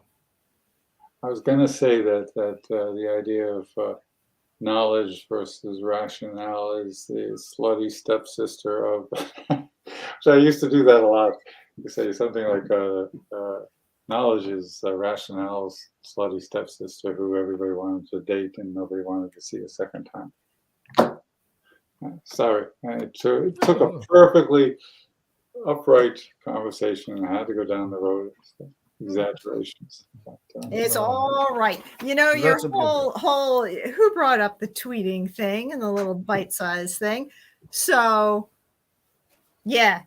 I was going to say that the idea of knowledge versus rationale is the slutty stepsister of. So I used to do that a lot. You say something like knowledge is rationale's slutty stepsister who everybody wanted to date and nobody wanted to see a second time. Sorry, it took a perfectly upright conversation and I had to go down the road of exaggerations. But, It's all right. You know, your That's a beautiful- whole who brought up the tweeting thing and the little bite-sized thing. So yeah.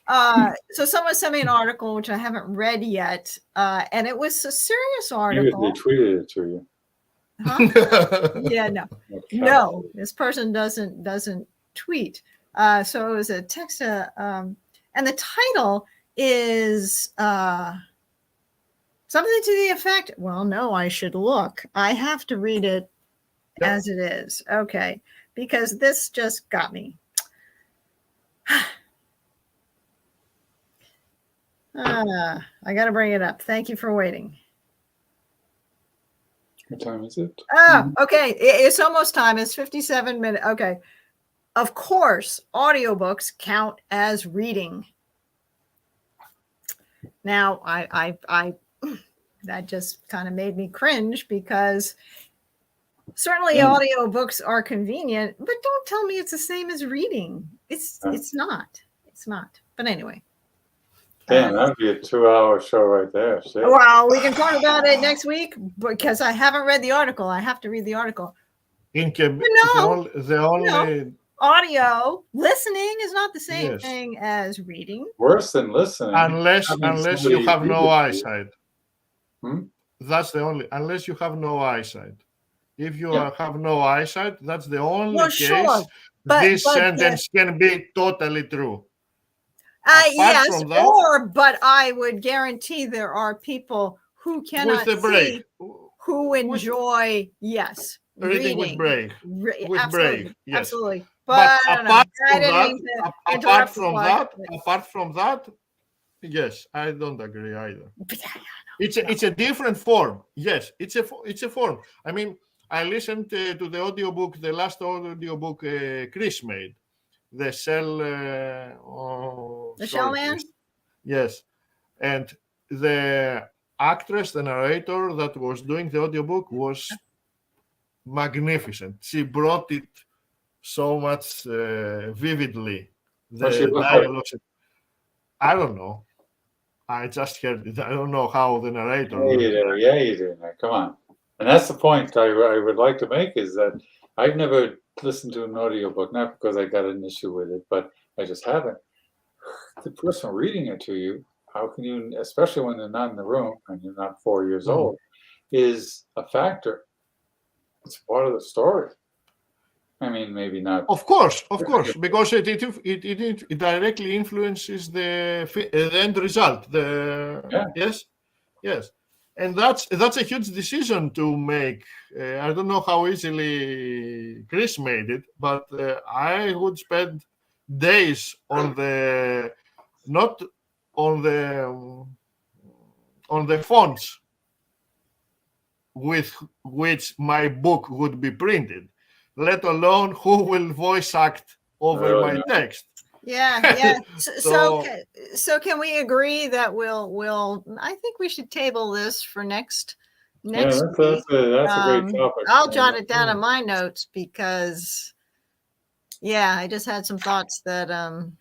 So someone sent me an article which I haven't read yet, and it was a serious maybe article. they tweeted it to you. Huh? Yeah, no. Okay. No, this person doesn't tweet. So it was a text, and the title is something to the effect. Well, no, I should look. I have to read it as it is. Okay, because this just got me. I got to bring it up. Thank you for waiting. What time is it? Oh, okay. It's almost time. It's 57 minutes. Okay. Of course, audiobooks count as reading. Now, I that just kind of made me cringe because certainly audiobooks are convenient, but don't tell me it's the same as reading. It's not. It's not. But anyway. Damn, that'd be a 2-hour show right there. Shit. Well, we can talk about it next week because I haven't read the article. I have to read the article. The only audio listening is not the same thing as reading. Worse than listening. Unless you have no eyesight. That's the only. Unless you have no eyesight. If you have no eyesight, that's the only case. Sure. This sentence can be totally true. Yes, but I would guarantee there are people who cannot see who enjoy reading with break. Absolutely. But apart from that, yes, I don't agree either. It's a different form. Yes, it's a form. I mean, I listened to the audiobook, the last audiobook Chris made. The Shell Man? Yes. And the actress, the narrator that was doing the audiobook was magnificent. She brought it so much vividly. The dialogue. I don't know. I just heard it. I don't know how the narrator. Yeah, you do. Come on. And that's the point I would like to make is that I've never listened to an audiobook, not because I got an issue with it, but I just haven't. The person reading it to you, how can you, especially when they're not in the room and you're not 4 years old, is a factor. It's part of the story. I mean, maybe not. Of course, because it directly influences the end result. Yes. and that's a huge decision to make. I don't know how easily Chris made it, but I would spend days on the not on the fonts with which my book would be printed, let alone who will voice act over my text. Yeah. So- So can we agree that we'll I think we should table this for next Yeah, week. that's a great topic. I'll jot it down in my notes because I just had some thoughts that I'm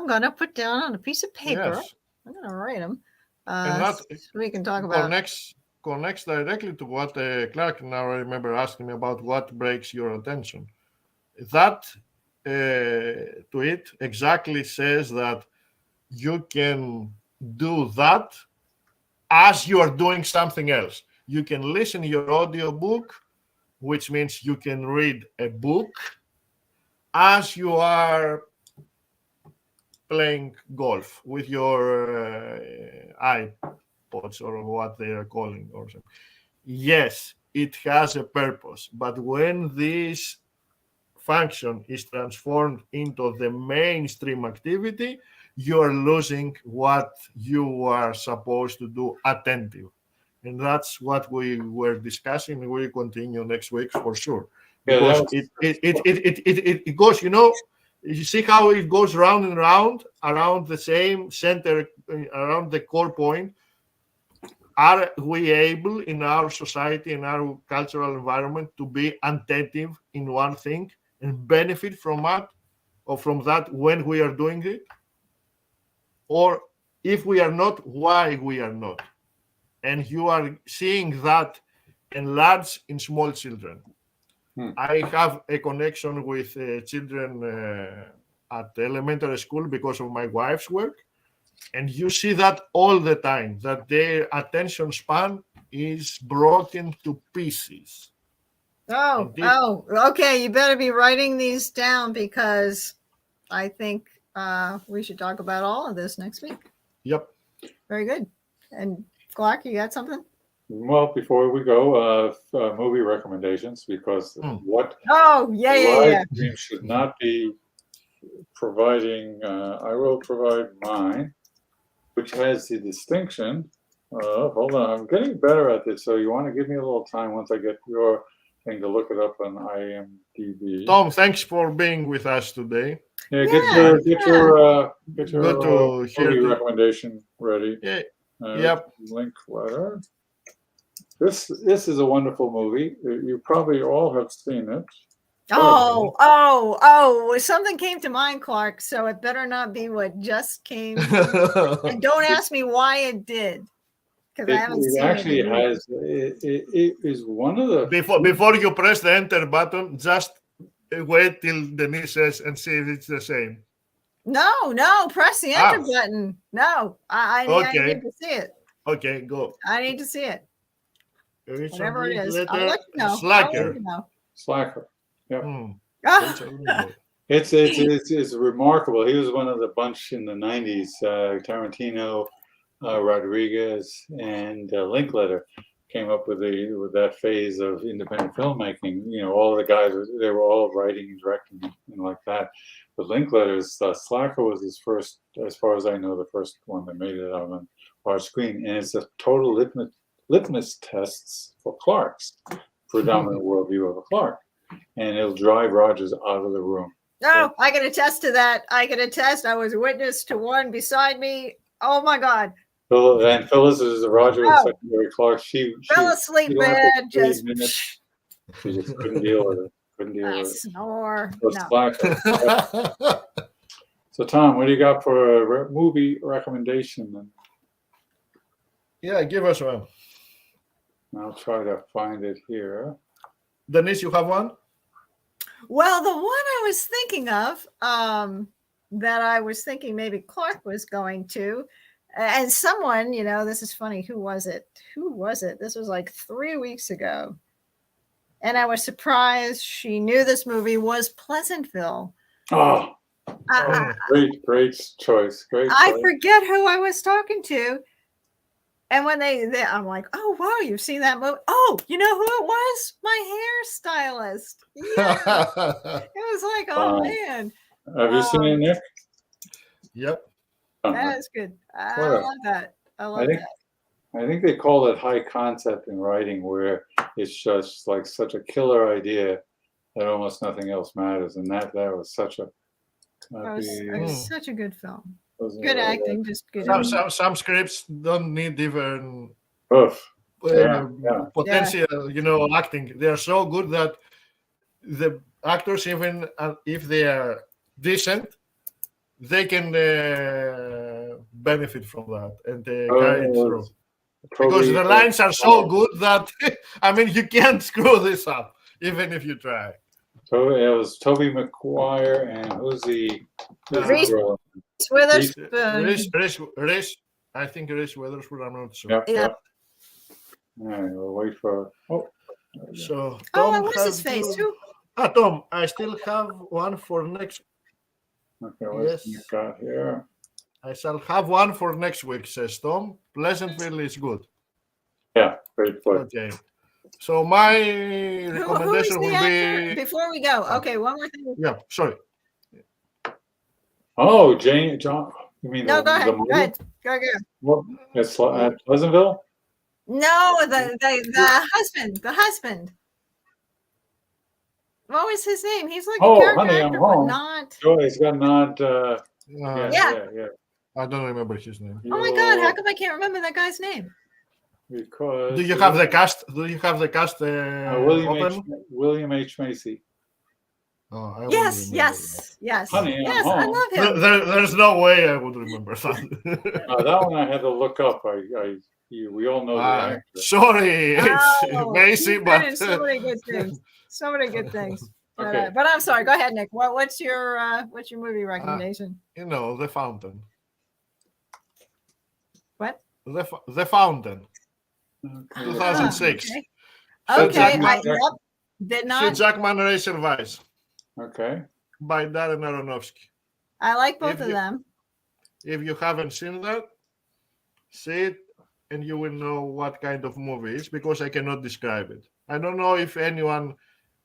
gonna put down on a piece of paper. Yes. I'm gonna write them. And that So we can talk about. connects directly to what Clark now I remember asking me about what breaks your attention. That tweet exactly says that you can do that as you are doing something else. You can listen to your audiobook, which means you can read a book as you are playing golf with your iPods or what they are calling or something. Yes, it has a purpose, but when this function is transformed into the mainstream activity, you're losing what you are supposed to do attentive. And that's what we were discussing. We'll continue next week for sure. Because it goes, you see how it goes round and round around the same center, around the core point. Are we able in our society, in our cultural environment, to be attentive in one thing and benefit from that or from that when we are doing it? Or if we are not, why we are not? And you are seeing that enlarged in small children. I have a connection with children at elementary school because of my wife's work. And you see that all the time, that their attention span is broken to pieces. Okay. You better be writing these down because I think we should talk about all of this next week. Yep. Very good. And Clark, you got something? Well, before we go, movie recommendations, because what live stream should not be providing, I will provide mine, which has the distinction of, hold on, I'm getting better at this, so you want to give me a little time once I get your thing to look it up on IMDb. Tom, thanks for being with us today. Yeah, get your movie recommendation ready. Yeah. Yep. Link letter. This is a wonderful movie. You probably all have seen it. Something came to mind, Clark, so it better not be what just came. And don't ask me why it did, because I haven't seen it. It actually has. It is one of the before you press the enter button, just wait till Denise says and see if it's the same. No, press the enter button. No, I need to see it. Okay, go. I need to see it. Whatever it is, letter, I'll let you know. Slacker. Slacker. Yep. It's It's remarkable. He was one of the bunch in the 90s. Tarantino, Rodriguez, and Linkletter came up with that phase of independent filmmaking. All the guys they were all writing and directing and like that. But Linkletter's Slacker was his first, as far as I know, the first one that made it out on large screen, and it's a total litmus tests for Clark's predominant worldview of a Clark, and it'll drive Rogers out of the room. No, I can attest to that. I can attest. I was a witness to one beside me. Oh my God. And Phyllis is Roger with secondary Clark. She fell asleep bad. She just couldn't deal with it. Snore. So Tom, what do you got for a movie recommendation? Yeah, give us one. I'll try to find it here. Denise, you have one? Well, the one I was thinking of, that I was thinking maybe Clark was going to, and someone, this is funny. Who was it? This was like 3 weeks ago. And I was surprised she knew this movie was Pleasantville. Great choice. Great choice. I forget who I was talking to. And when I'm like, oh wow, you've seen that movie? Oh, you know who it was? My hairstylist. Yeah, it was like, oh Wow. man, Have you seen it, Nick? Yep. that is good. I What a- love that. I love think- that. I think they call it high concept in writing, where it's just like such a killer idea that almost nothing else matters. And that was such a It was such a good film. Good acting, just good. Some scripts don't need even Oof. Yeah. potential, acting. They are so good that the actors, even if they are decent, they can benefit from that and carry it through. Because the lines are so good that you can't screw this up, even if you try. So it was Tobey Maguire and who's the Reese girl? Witherspoon. Reese, I think Reese Witherspoon. I'm not sure. Yep. Yeah. Yep. All right, we'll wait for. Oh. So Oh, what's his face? Who? Tom, I still have one for next. Okay, what's Yes. Nick got here? I shall have one for next week, says Tom. Pleasantville is good. Yeah, great flick. Okay. So my Who is recommendation the will actor? be. Before we go, okay, one more thing. Yeah, sorry. Oh, John. You mean No, the, go ahead. the Go movie? ahead. Go. What? It's at Pleasantville. No, the husband. The husband. What was his name? He's like a Oh, character Honey, I'm actor, but Home. not. Oh, he's got nod. Yeah. I don't remember his name. Oh my God! How come I can't remember that guy's name? Because Do you have the cast? William open? William H. Macy. Oh, I won't Yes, remember yes. Honey, I'm Yes, I Home. love that. him. There's no way I would remember that. That one I had to look up. We all know the actor. Sorry, it's Oh, Macy, he's been but in so many good things. So many good things. Okay. But I'm sorry. Go ahead, Nick. What's your movie recommendation? The Fountain. What? The Fountain. Okay. 2006. Okay. Jackman- Did Hugh not. Jackman, Rachel Weisz Okay. by Darren Aronofsky. I like both If of you- them. If you haven't seen that, see it and you will know what kind of movie it is, because I cannot describe it. I don't know if anyone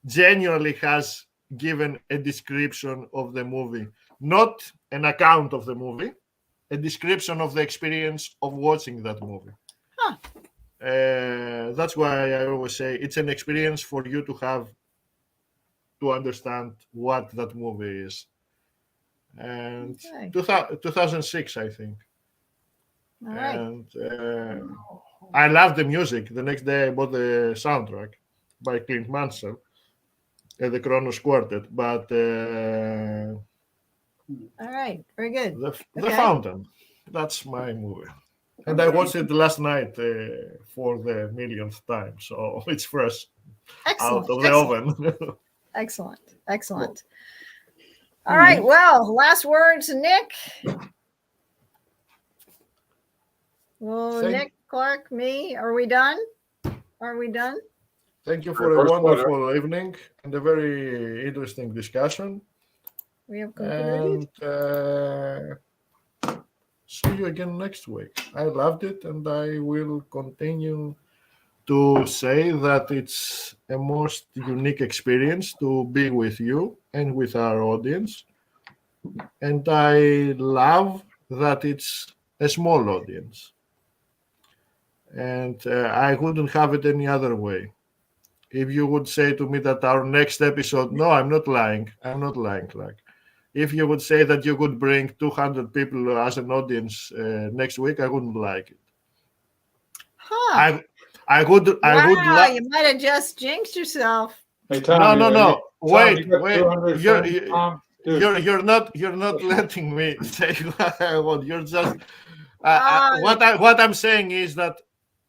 genuinely has given a description of the movie, not an account of the movie, a description of the experience of watching that movie. Huh. That's why I always say it's an experience for you to have to understand what that movie is. And Okay. 2006, I think. All right. And I love the music. The next day I bought the soundtrack by Clint Mansell, the Kronos Quartet. But All right. Very good. the Okay. Fountain, that's my movie. And I watched it last night for the millionth time. So it's fresh Excellent. out of the oven. Excellent. All right. Well, last words, Nick. Well, Nick, Clark, me. Are we done? Thank you for a wonderful evening and a very interesting discussion. We have concluded. And see you again next week. I loved it, and I will continue to say that it's a most unique experience to be with you and with our audience. And I love that it's a small audience. And I wouldn't have it any other way. If you would say to me that our next episode, no, I'm not lying, Clark. If you would say that you could bring 200 people as an audience next week, I wouldn't like it. Huh. I would. You might have just jinxed yourself. Hey, Tom, No. Wait. Dude. You're not letting me say what I want. You're just. What I'm saying is that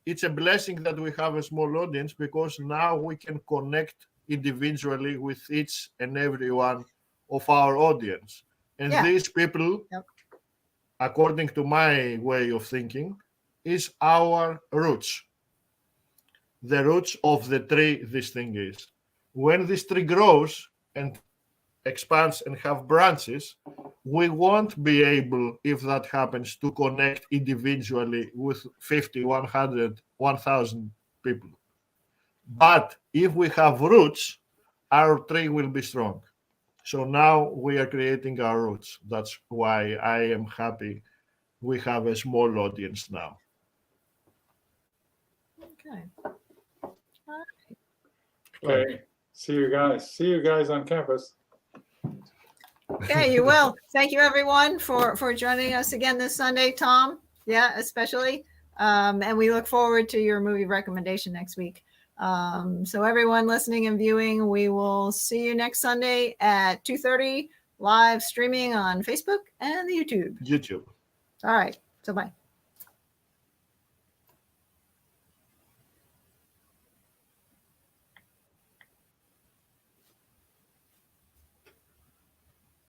it's a blessing that we have a small audience, because now we can connect individually with each and every one of our audience. And these people, according to my way of thinking, is our roots. The roots of the tree this thing is. When this tree grows and expands and have branches, we won't be able, if that happens, to connect individually with 50, 100, 1,000 people. But if we have roots, our tree will be strong. So now we are creating our roots. That's why I am happy we have a small audience now. Okay. Okay. See you guys. See you guys on campus. Okay, you will. Thank you, everyone, for joining us again this Sunday. Tom, yeah, especially. And we look forward to your movie recommendation next week. So everyone listening and viewing, we will see you next Sunday at 2:30, live streaming on Facebook and the YouTube. YouTube. All right. So bye.